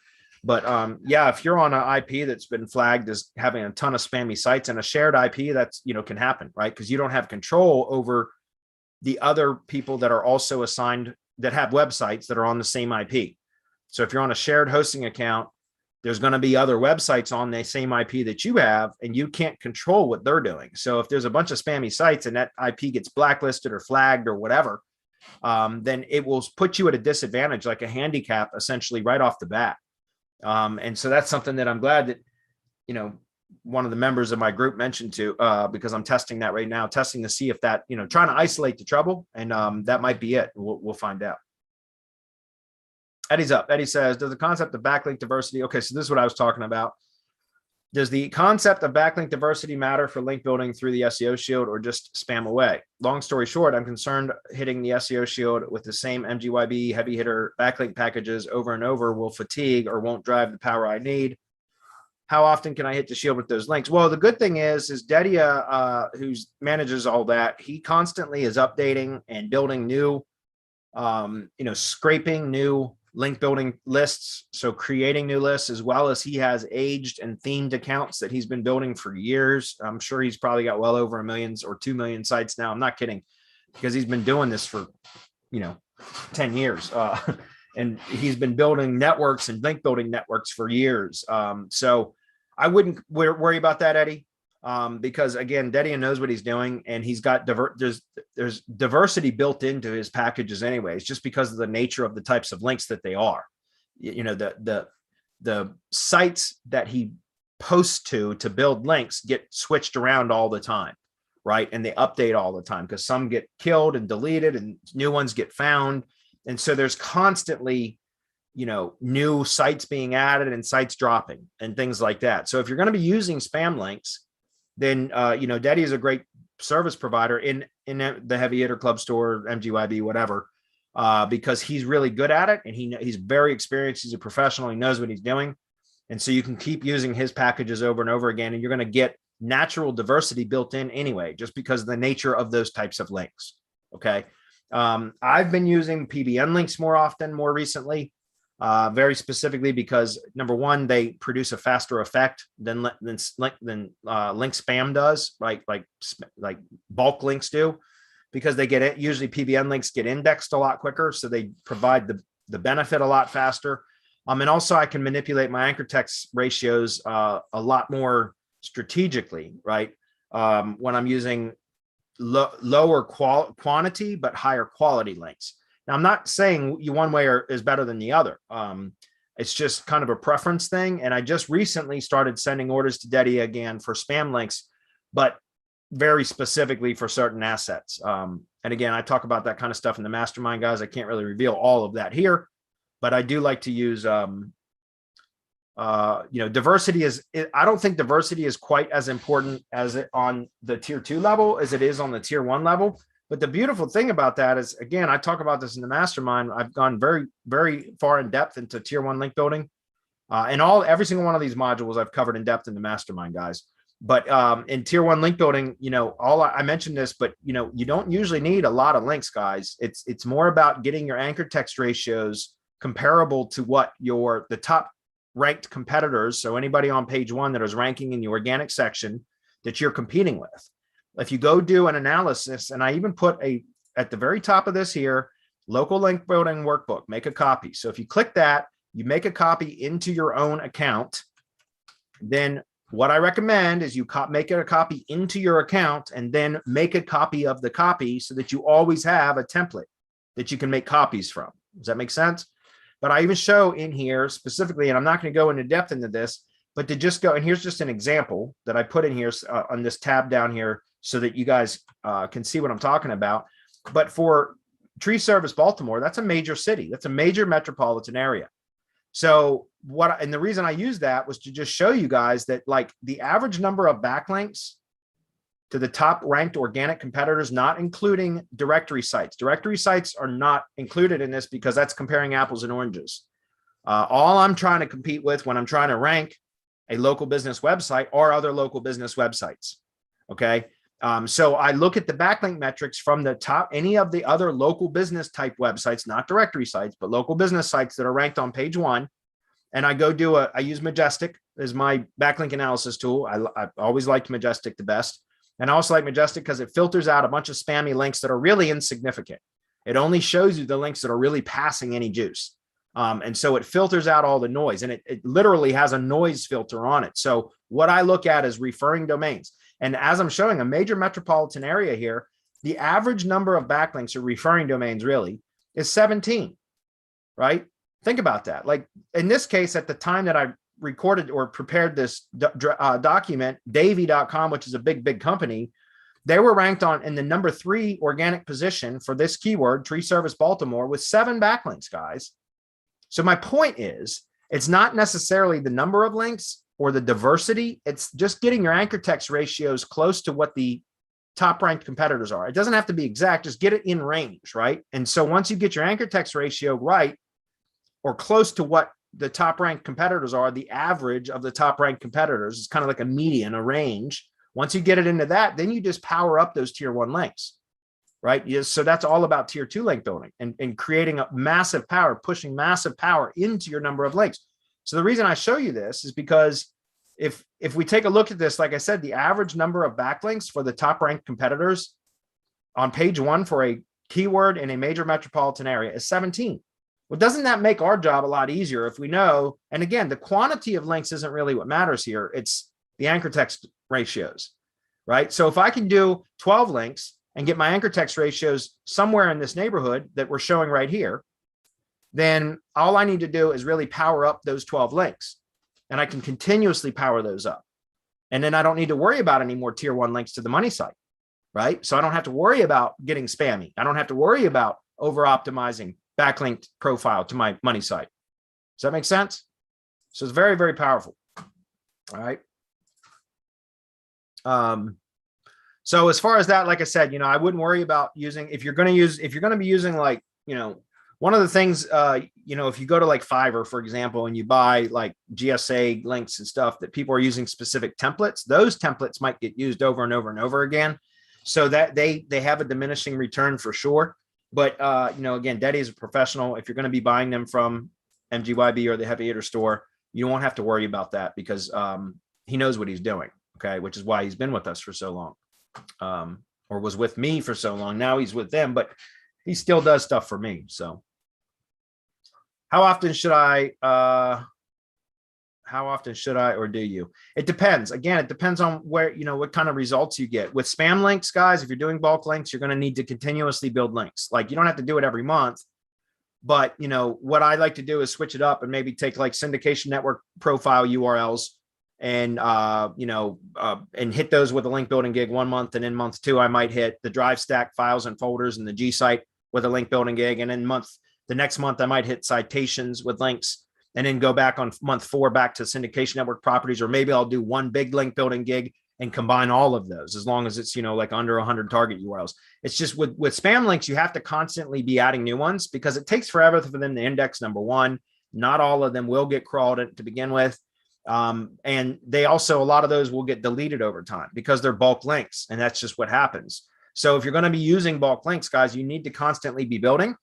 But yeah, if you're on an IP that's been flagged as having a ton of spammy sites and a shared IP, that's, can happen, right? Because you don't have control over the other people that are also assigned that have websites that are on the same IP. So if you're on a shared hosting account, there's going to be other websites on the same IP that you have, and you can't control what they're doing. So if there's a bunch of spammy sites and that IP gets blacklisted or flagged or whatever, then it will put you at a disadvantage, like a handicap, essentially right off the bat. And so that's something that I'm glad that, one of the members of my group mentioned to, because I'm testing that right now, testing to see if that, trying to isolate the trouble, and that might be it. We'll find out. Eddie's up. Eddie says, does the concept of backlink diversity? Okay, so this is what I was talking about. Does the concept of backlink diversity matter for link building through the SEO Shield, or just spam away? Long story short, I'm concerned hitting the SEO Shield with the same MGYB heavy hitter backlink packages over and over will fatigue or won't drive the power I need. How often can I hit the Shield with those links? Well, the good thing is Dedia, who manages all that, he constantly is updating and building new, scraping new link building lists. So creating new lists, as well as he has aged and themed accounts that he's been building for years. I'm sure he's probably got well over 1 million or 2 million sites now. I'm not kidding, because he's been doing this for, 10 years. And he's been building networks and link building networks for years. So I wouldn't worry about that, Eddie. Because again, Dedia knows what he's doing, and he's got there's diversity built into his packages anyways, just because of the nature of the types of links that they are. The sites that he posts to build links get switched around all the time, right? And they update all the time, because some get killed and deleted and new ones get found. And so there's constantly, new sites being added and sites dropping and things like that. So if you're going to be using spam links, then, Dedia is a great service provider in the heavy hitter club store, MGYB, whatever, because he's really good at it, and he's very experienced. He's a professional. He knows what he's doing. And so you can keep using his packages over and over again, and you're going to get natural diversity built in anyway, just because of the nature of those types of links. Okay. I've been using PBN links more recently. Very specifically because, number one, they produce a faster effect than link spam does, like bulk links do, because they get it. Usually PBN links get indexed a lot quicker, so they provide the benefit a lot faster. And also I can manipulate my anchor text ratios a lot more strategically, right? When I'm using lower quantity but higher quality links. Now, I'm not saying one way is better than the other. It's just kind of a preference thing. And I just recently started sending orders to Dedi again for spam links, but very specifically for certain assets. And again, I talk about that kind of stuff in the mastermind, guys. I can't really reveal all of that here, but I do like to use, diversity is, I don't think diversity is quite as important as it on the tier 2 level as it is on the tier 1 level. But the beautiful thing about that is, again, I talk about this in the mastermind. I've gone very, very far in depth into tier 1 link building, and every single one of these modules I've covered in depth in the mastermind, guys. But in tier 1 link building, I mentioned this, but you don't usually need a lot of links, guys. It's more about getting your anchor text ratios comparable to what the top ranked competitors. So anybody on page 1 that is ranking in the organic section that you're competing with. If you go do an analysis, and I even put at the very top of this here, local link building workbook, make a copy. So if you click that, you make a copy into your own account. Then what I recommend is you make it a copy into your account and then make a copy of the copy so that you always have a template that you can make copies from. Does that make sense? But I even show in here specifically, and I'm not going to go into depth into this, but to just go, and here's just an example that I put in here on this tab down here so that you guys can see what I'm talking about. But for Tree Service Baltimore, that's a major city. That's a major metropolitan area. So and the reason I used that was to just show you guys that like the average number of backlinks to the top ranked organic competitors, not including directory sites. Directory sites are not included in this because that's comparing apples and oranges. All I'm trying to compete with when I'm trying to rank a local business website are other local business websites. Okay. So I look at the backlink metrics from the top, any of the other local business type websites, not directory sites, but local business sites that are ranked on page 1. And I go I use Majestic as my backlink analysis tool. I always liked Majestic the best. And I also like Majestic because it filters out a bunch of spammy links that are really insignificant. It only shows you the links that are really passing any juice. And so it filters out all the noise, and it literally has a noise filter on it. So what I look at is referring domains. And as I'm showing a major metropolitan area here, the average number of backlinks or referring domains really is 17, right? Think about that. Like in this case, at the time that I recorded or prepared this document, Davy.com, which is a big company, they were ranked in the number 3 organic position for this keyword, Tree Service Baltimore, with 7 backlinks, guys. So my point is, it's not necessarily the number of links or the diversity. It's just getting your anchor text ratios close to what the top ranked competitors are. It doesn't have to be exact, just get it in range, right? And so once you get your anchor text ratio right, or close to what the top ranked competitors are, the average of the top ranked competitors is kind of like a median, a range. Once you get it into that, then you just power up those tier 1 links, right? Yes. So that's all about tier 2 link building and creating a massive power, pushing massive power into your number of links. So the reason I show you this is because if we take a look at this, like I said, the average number of backlinks for the top ranked competitors on page 1 for a keyword in a major metropolitan area is 17. Well, doesn't that make our job a lot easier if we know? And again, the quantity of links isn't really what matters here. It's the anchor text ratios, right? So if I can do 12 links and get my anchor text ratios somewhere in this neighborhood that we're showing right here, then all I need to do is really power up those 12 links, and I can continuously power those up. And then I don't need to worry about any more tier 1 links to the money site, right? So I don't have to worry about getting spammy. I don't have to worry about over optimizing backlink profile to my money site. Does that make sense? So it's very, very powerful. All right. So as far as that, like I said, I wouldn't worry about using, if you're going to be using like, one of the things, if you go to like Fiverr, for example, and you buy like GSA links and stuff that people are using specific templates, those templates might get used over and over and over again. So that they have a diminishing return for sure. But, again, Dedi is a professional. If you're going to be buying them from MGYB or the Heavy Hitter store, you won't have to worry about that because he knows what he's doing. Okay. Which is why he's been with us for so long, or was with me for so long. Now he's with them, but he still does stuff for me. So how often should I, or do you? It depends. Again, it depends on where, what kind of results you get. With spam links, guys, if you're doing bulk links, you're going to need to continuously build links. Like you don't have to do it every month, But, you know, what I like to do is switch it up and maybe take like syndication network profile URLs and, and hit those with a link building gig 1 month. And in month 2, I might hit the drive stack files and folders and the G site with a link building gig. And in the next month, I might hit citations with links, and then go back on month 4 back to syndication network properties. Or maybe I'll do one big link building gig and combine all of those, as long as it's, you know, like under 100 target URLs. It's just with spam links, you have to constantly be adding new ones because it takes forever for them to index number 1. Not all of them will get crawled to begin with. And they also, a lot of those will get deleted over time because they're bulk links, and that's just what happens. So if you're going to be using bulk links, guys, you need to constantly be building.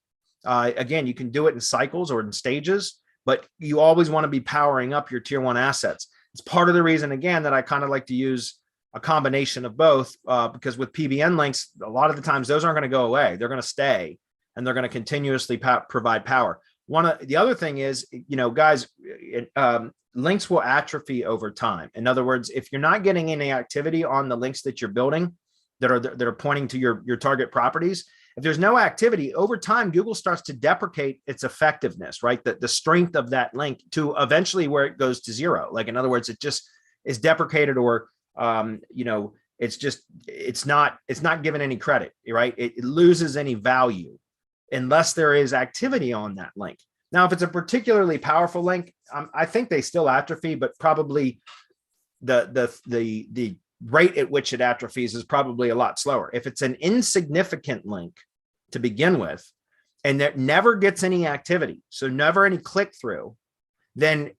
Again, you can do it in cycles or in stages, but you always want to be powering up your tier 1 assets. It's part of the reason, again, that I kind of like to use a combination of both, because with PBN links, a lot of the times those aren't going to go away. They're going to stay, and they're going to continuously provide power. The other thing is, you know, guys, links will atrophy over time. In other words, if you're not getting any activity on the links that you're building that are pointing to your target properties, if there's no activity over time, Google starts to deprecate its effectiveness, right? The strength of that link to eventually where it goes to 0. Like, in other words, it just is deprecated, or it's not given any credit, right? It loses any value unless there is activity on that link. Now, if it's a particularly powerful link, I think they still atrophy, but probably the rate at which it atrophies is probably a lot slower. If it's an insignificant link to begin with, and that never gets any activity, so never any click through, then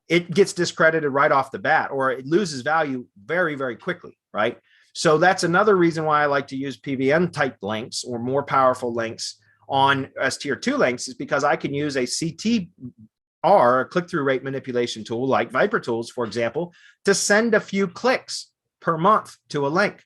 it gets discredited right off the bat, or it loses value very, very quickly, right? So that's another reason why I like to use PBN type links or more powerful links on as tier 2 links, is because I can use a CTR, a click-through rate manipulation tool like Viper Tools, for example, to send a few clicks per month to a link,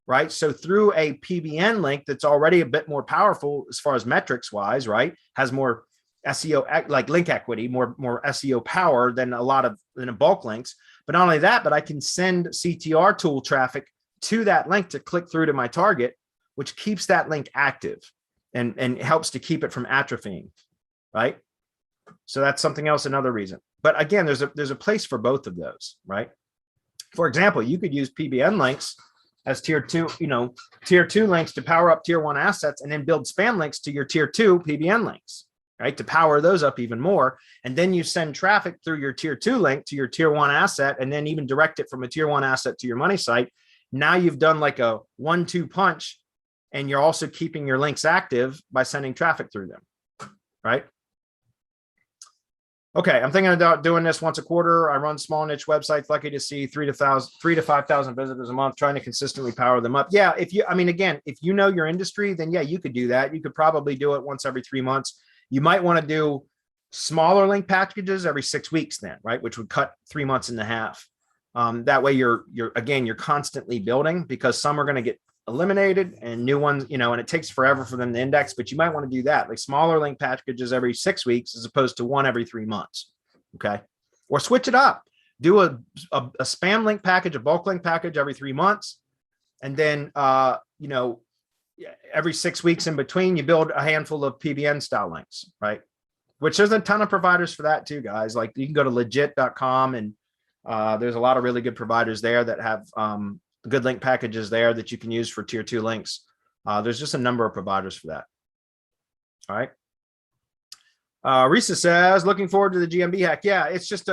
right? So through a PBN link that's already a bit more powerful as far as metrics wise, right? Has more SEO, like link equity, more SEO power than a bulk links. But not only that, but I can send CTR tool traffic to that link to click through to my target, which keeps that link active and helps to keep it from atrophying, right? So that's something else, another reason. But again, there's a place for both of those, right? For example, you could use PBN links as tier 2 links to power up tier 1 assets, and then build spam links to your tier 2 PBN links, right? To power those up even more. And then you send traffic through your tier 2 link to your tier 1 asset, and then even direct it from a tier 1 asset to your money site. Now you've done like a 1-2 punch, and you're also keeping your links active by sending traffic through them, right? Okay, I'm thinking about doing this once a quarter. I run small niche websites, lucky to see 3,000 to 5,000 visitors a month, trying to consistently power them up. Yeah, if you know your industry, then yeah, you could do that. You could probably do it once every 3 months. You might want to do smaller link packages every 6 weeks then, right? Which would cut 3 months in half. That way you're constantly building, because some are going to get eliminated and new ones, and it takes forever for them to index, but you might want to do that, like smaller link packages every 6 weeks as opposed to one every 3 months. Okay. Or switch it up, do a spam link package, a bulk link package every 3 months. And then, every 6 weeks in between, you build a handful of PBN style links, right? Which there's a ton of providers for that too, guys. Like you can go to legit.com, and there's a lot of really good providers there that have, good link packages there that you can use for tier 2 links. There's just a number of providers for that. All right. Risa says, looking forward to the GMB hack. Yeah, it's just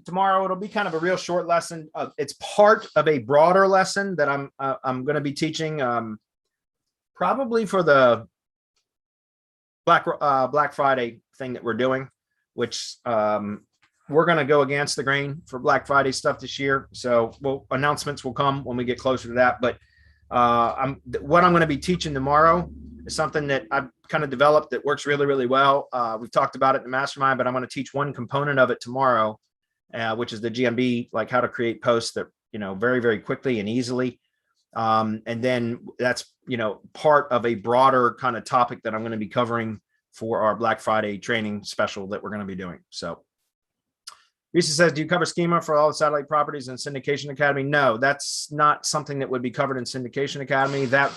tomorrow. It'll be kind of a real short lesson. It's part of a broader lesson that I'm going to be teaching, probably for the Black Friday thing that we're doing, which, we're going to go against the grain for Black Friday stuff this year. So announcements will come when we get closer to that. But what I'm going to be teaching tomorrow is something that I've kind of developed that works really, really well. We've talked about it in the mastermind, but I'm going to teach one component of it tomorrow, which is the GMB, like how to create posts that, very, very quickly and easily. And then that's, part of a broader kind of topic that I'm going to be covering for our Black Friday training special that we're going to be doing. So Risa says, do you cover schema for all the satellite properties in Syndication Academy? No, that's not something that would be covered in Syndication Academy. That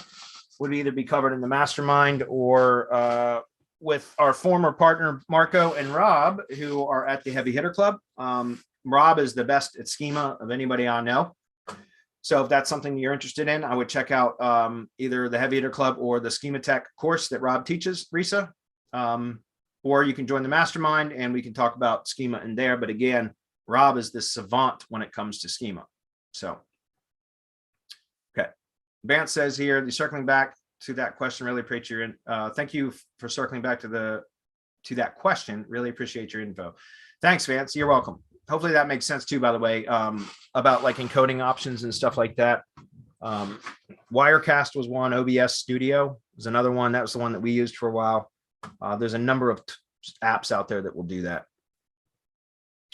would either be covered in the mastermind or with our former partner, Marco and Rob, who are at the Heavy Hitter Club. Rob is the best at schema of anybody I know. So if that's something you're interested in, I would check out either the Heavy Hitter Club or the Schema Tech course that Rob teaches, Risa. Or you can join the mastermind and we can talk about schema in there. But again, Rob is the savant when it comes to schema. So, okay. Vance says here, the circling back to that question, really appreciate your thank you for circling back to that question. Really appreciate your info. Thanks, Vance. You're welcome. Hopefully that makes sense too, by the way, about like encoding options and stuff like that. Wirecast was one. OBS Studio was another one. That was the one that we used for a while. There's a number of apps out there that will do that.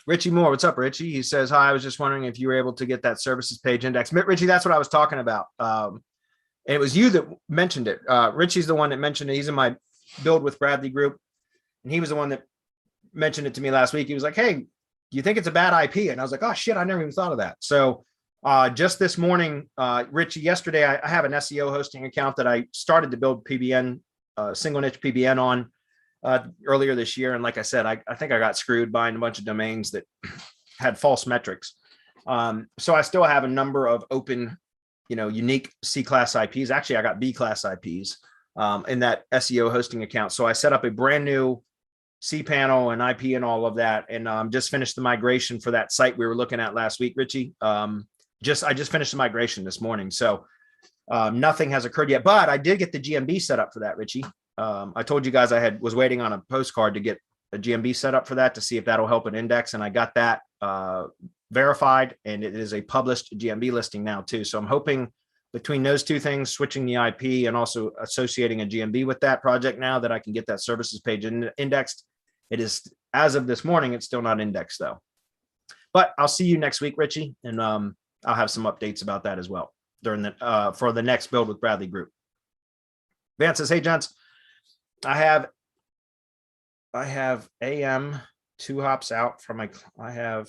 Richie Moore, what's up, Richie? He says, hi, I was just wondering if you were able to get that services page index. Richie, that's what I was talking about. And it was you that mentioned it. Richie's the one that mentioned it. He's in my Build with Bradley group. And he was the one that mentioned it to me last week. He was like, hey, do you think it's a bad IP? And I was like, oh shit, I never even thought of that. So just this morning, Richie, yesterday, I have an SEO hosting account that I started to build PBN, single niche PBN on earlier this year. And like I said, I think I got screwed buying a bunch of domains that had false metrics. So I still have a number of open, unique C-class IPs. Actually, I got B-class IPs in that SEO hosting account. So I set up a brand new cPanel and IP and all of that. And just finished the migration for that site we were looking at last week, Richie. I just finished the migration this morning. So nothing has occurred yet, but I did get the GMB set up for that, Richie. I told you guys I was waiting on a postcard to get a GMB set up for that to see if that'll help an index. And I got that verified, and it is a published GMB listing now too. So I'm hoping between those two things, switching the IP and also associating a GMB with that project now, that I can get that services page indexed. It is, as of this morning, it's still not indexed though. But I'll see you next week, Richie, and I'll have some updates about that as well during the for the next Build with Bradley group. Vance says, hey, gents, I have AM 2 hops out from my, I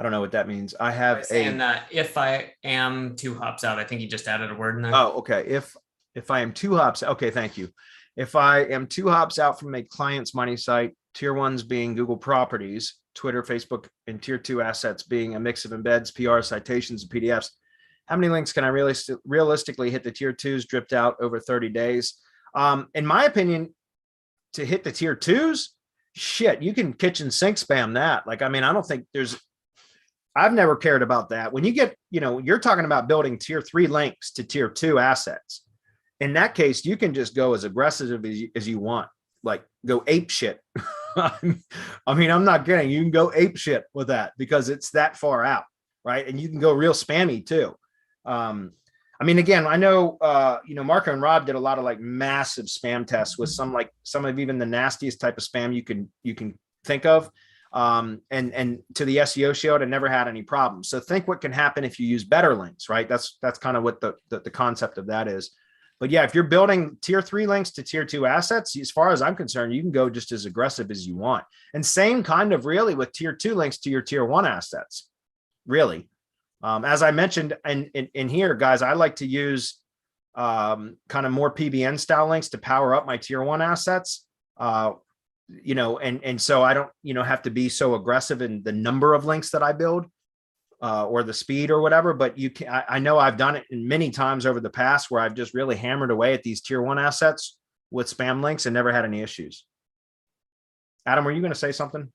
don't know what that means. I have if I am 2 hops out, I think you just added a word in there. Oh, okay. If I am 2 hops, okay, thank you. If I am 2 hops out from a client's money site, tier 1s being Google properties, Twitter, Facebook, and tier 2 assets being a mix of embeds, PR, citations, and PDFs, how many links can I realistically hit the tier 2s dripped out over 30 days? In my opinion, to hit the tier 2s, shit, you can kitchen sink spam that. Like, I mean, I don't think I've never cared about that. When you get, you're talking about building tier 3 links to tier 2 assets. In that case, you can just go as aggressive as you want, like go ape shit. I mean, I'm not kidding. You can go ape shit with that because it's that far out, right? And you can go real spammy too. I mean, again, I know, Marco and Rob did a lot of like massive spam tests with some of even the nastiest type of spam you can think of. And to the SEO Shield, I never had any problems. So think what can happen if you use better links, right? That's kind of what the concept of that is. But yeah, if you're building tier 3 links to tier 2 assets, as far as I'm concerned, you can go just as aggressive as you want. And same kind of really with tier 2 links to your tier 1 assets, really. As I mentioned in here, guys, I like to use kind of more PBN style links to power up my tier 1 assets. And so I don't, have to be so aggressive in the number of links that I build or the speed or whatever. But I know I've done it many times over the past where I've just really hammered away at these tier 1 assets with spam links and never had any issues. Adam, were you going to say something?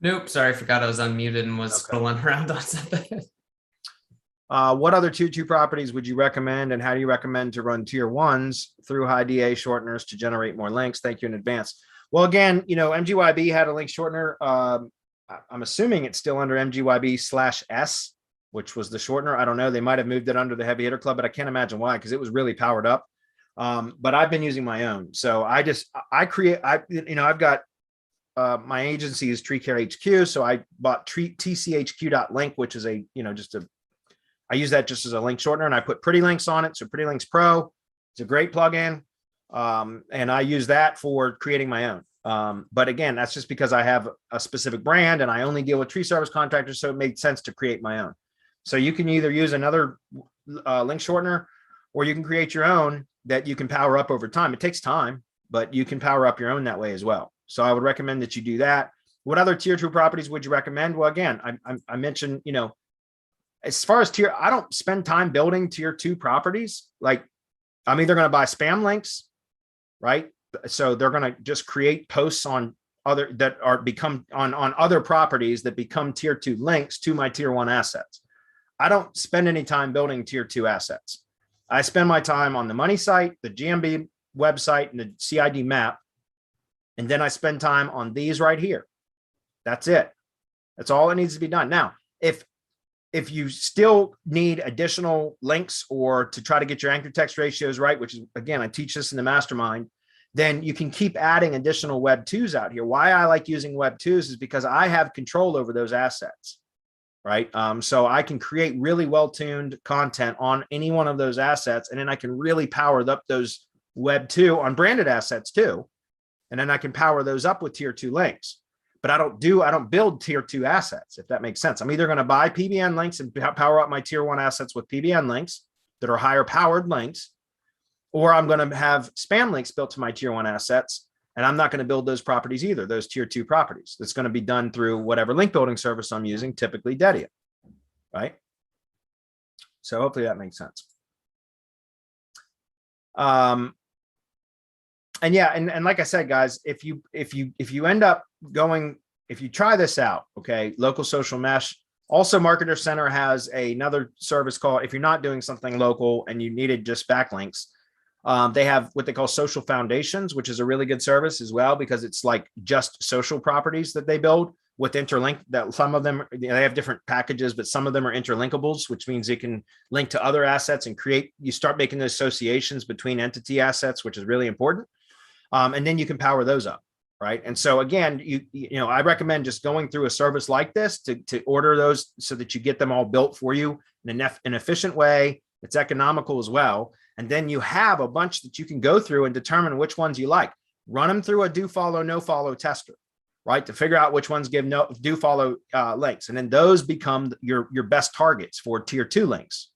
Nope. Sorry. I forgot I was unmuted and was scrolling around on something. What other tier 2 properties would you recommend, and how do you recommend to run tier 1s through high DA shorteners to generate more links? Thank you in advance. Well, again, MGYB had a link shortener. I'm assuming it's still under MGYB/S, which was the shortener. I don't know. They might have moved it under the Heavy Hitter Club, but I can't imagine why, because it was really powered up. But I've been using my own. So I've got my agency is TreeCare HQ. So I bought tchq.link, which is I use that just as a link shortener, and I put Pretty Links on it. So Pretty Links Pro, it's a great plugin. And I use that for creating my own. But again, that's just because I have a specific brand and I only deal with tree service contractors. So it made sense to create my own. So you can either use another link shortener, or you can create your own that you can power up over time. It takes time. but you can power up your own that way as well. So I would recommend that you do that. What other tier 2 properties would you recommend? Well, again, I mentioned, you know, as far as tier, I don't spend time building tier 2 properties. Like I'm either going to buy spam links, right? So they're going to just create posts on other that are become on other properties that become tier 2 links to my tier 1 assets. I don't spend any time building tier 2 assets. I spend my time on the money site, the GMB website, and the CID map. And then I spend time on these right here. That's it. That's all that needs to be done. Now, if you still need additional links or to try to get your anchor text ratios right, which is, again, I teach this in the mastermind, then you can keep adding additional web 2s out here. Why I like using web 2s is because I have control over those assets, right? So I can create really well-tuned content on any one of those assets, and then I can really power up those web 2 on branded assets too. And then I can power those up with tier 2 links. But I don't build tier 2 assets, if that makes sense. I'm either going to buy PBN links and power up my tier 1 assets with PBN links that are higher powered links, or I'm going to have spam links built to my tier 1 assets. And I'm not going to build those properties either, those tier 2 properties. That's going to be done through whatever link building service I'm using, typically Dedia, right? So hopefully that makes sense. And yeah, and like I said, guys, if you end up going, if you try this out, okay, local social mesh. Also, Marketer Center has another service called, if you're not doing something local and you needed just backlinks, they have what they call social foundations, which is a really good service as well, because it's like just social properties that they build with interlink. That some of them, they have different packages, but some of them are interlinkables, which means you can link to other assets and you start making those associations between entity assets, which is really important. And then you can power those up, right? And so again, you know, I recommend just going through a service like this to order those so that you get them all built for you in an efficient way. It's economical as well. And then you have a bunch that you can go through and determine which ones you like. Run them through a do follow, no follow tester, right? To figure out which ones give do follow links. And then those become your best targets for tier 2 links,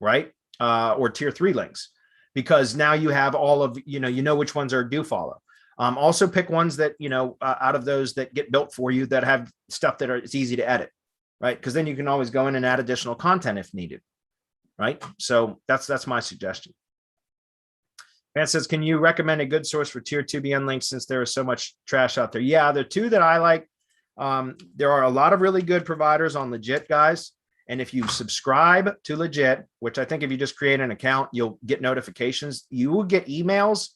right? Or tier 3 links. Because now you have all of, you know which ones are do follow. Also pick ones that, you know, out of those that get built for you that have stuff that it's easy to edit, right? Because then you can always go in and add additional content if needed, right? So that's my suggestion. Vance says, can you recommend a good source for tier 2 BN links since there is so much trash out there? Yeah, the 2 that I like, there are a lot of really good providers on Legit, guys. And if you subscribe to Legit, which I think if you just create an account, you'll get notifications. You will get emails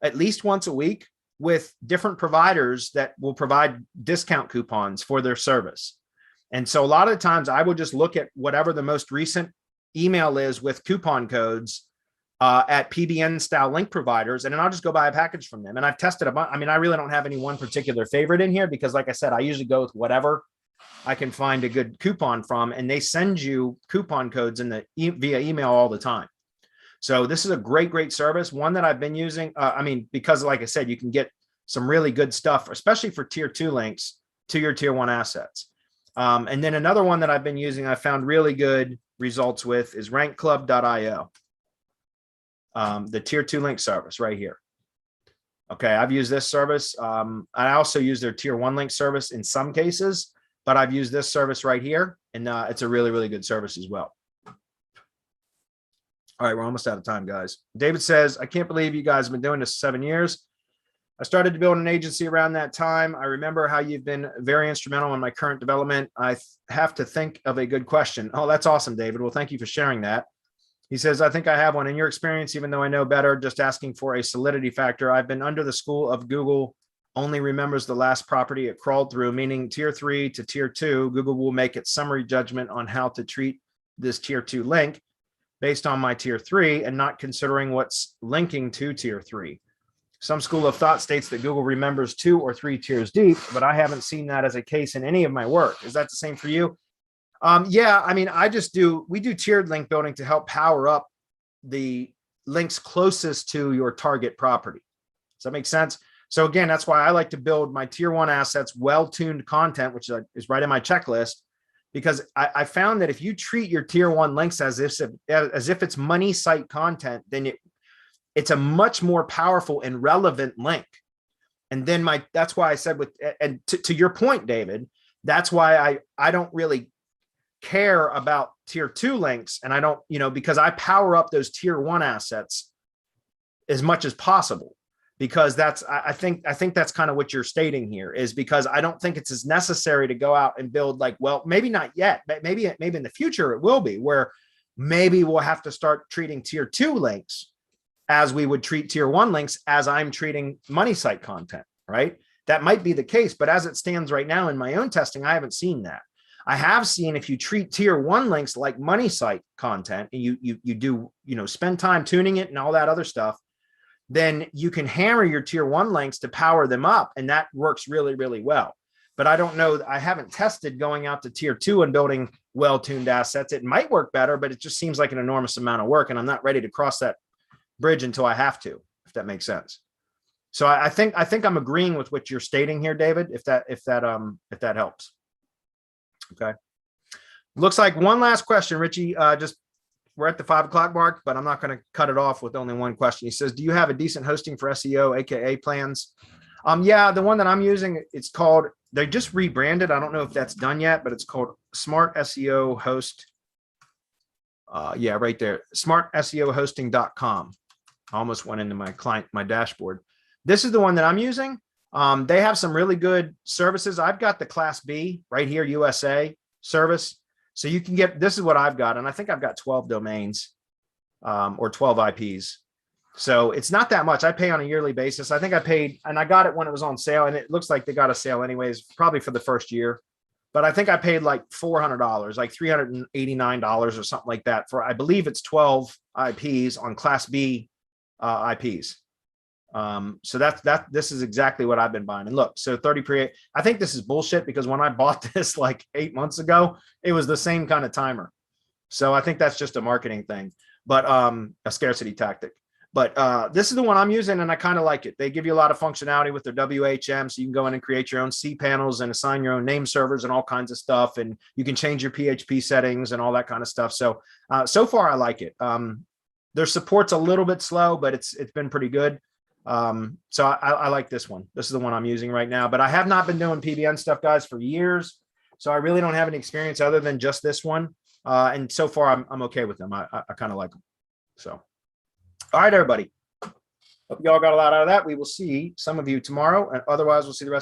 at least once a week with different providers that will provide discount coupons for their service. And so a lot of the times I will just look at whatever the most recent email is with coupon codes at PBN style link providers. And then I'll just go buy a package from them. And I've tested a bunch. I mean, I really don't have any one particular favorite in here because like I said, I usually go with whatever I can find a good coupon from, and they send you coupon codes via email all the time. So this is a great service. One that I've been using. I mean, because like I said, you can get some really good stuff, especially for tier 2 links to your tier 1 assets. And then another one that I've been using, I found really good results with is rankclub.io. The tier 2 link service right here. Okay. I've used this service. I also use their tier 1 link service in some cases, but I've used this service right here, and it's a really good service as well. All right, we're almost out of time, guys. David says, I can't believe you guys have been doing this 7 years. I started to build an agency around that time. I remember how you've been very instrumental in my current development. I have to think of a good question. Oh, that's awesome, David. Well, thank you for sharing that. He says, I think I have one. In your experience, even though I know better, just asking for a solidity factor. I've been under the school of Google only remembers the last property it crawled through, meaning tier 3 to tier 2. Google will make its summary judgment on how to treat this tier 2 link based on my tier 3 and not considering what's linking to tier 3. Some school of thought states that Google remembers 2 or 3 tiers deep, but I haven't seen that as a case in any of my work. Is that the same for you? Yeah, I mean, we do tiered link building to help power up the links closest to your target property. Does that make sense? So again, that's why I like to build my tier 1 assets, well-tuned content, which is right in my checklist, because I found that if you treat your tier 1 links as if it's money site content, then it's a much more powerful and relevant link. And then that's why I said and to your point, David, that's why I don't really care about tier 2 links. And I don't, because I power up those tier 1 assets as much as possible, because I think that's kind of what you're stating here, is because I don't think it's as necessary to go out and build maybe not yet, but maybe in the future it will be, where maybe we'll have to start treating tier 2 links as we would treat tier 1 links, as I'm treating money site content, right? That might be the case, but as it stands right now in my own testing, I haven't seen that. I have seen if you treat tier 1 links like money site content, and you do, spend time tuning it and all that other stuff, then you can hammer your tier 1 links to power them up. And that works really, really well. But I don't know, I haven't tested going out to tier 2 and building well-tuned assets. It might work better, but it just seems like an enormous amount of work. And I'm not ready to cross that bridge until I have to, if that makes sense. So I think I'm agreeing with what you're stating here, David, if that helps. Okay. Looks like one last question, Richie. We're at the 5 o'clock mark, but I'm not going to cut it off with only one question. He says, do you have a decent hosting for SEO, AKA plans? Yeah, the one that I'm using, it's called, they just rebranded. I don't know if that's done yet, but it's called Smart SEO Host. Yeah, right there. smartseohosting.com. I almost went into my dashboard. This is the one that I'm using. They have some really good services. I've got the Class B right here, USA service. So you can get, this is what I've got. And I think I've got 12 domains or 12 IPs. So it's not that much. I pay on a yearly basis. I think I paid, and I got it when it was on sale, and it looks like they got a sale anyways, probably for the first year. But I think I paid like $400, like $389 or something like that for, I believe it's 12 IPs on Class B IPs. So this is exactly what I've been buying. And look, so 30 pre, I think this is bullshit, because when I bought this like 8 months ago, it was the same kind of timer. So I think that's just a marketing thing, but a scarcity tactic. But this is the one I'm using, and I kind of like it. They give you a lot of functionality with their WHM, so you can go in and create your own cPanels and assign your own name servers and all kinds of stuff. And you can change your PHP settings and all that kind of stuff. So so far I like it. Their support's a little bit slow, but it's been pretty good. So I like this one. This is the one I'm using right now, but I have not been doing PBN stuff, guys, for years. So I really don't have any experience other than just this one. And so far I'm okay with them. I kind of like them. So, all right, everybody. Hope you all got a lot out of that. We will see some of you tomorrow, and otherwise we'll see the rest.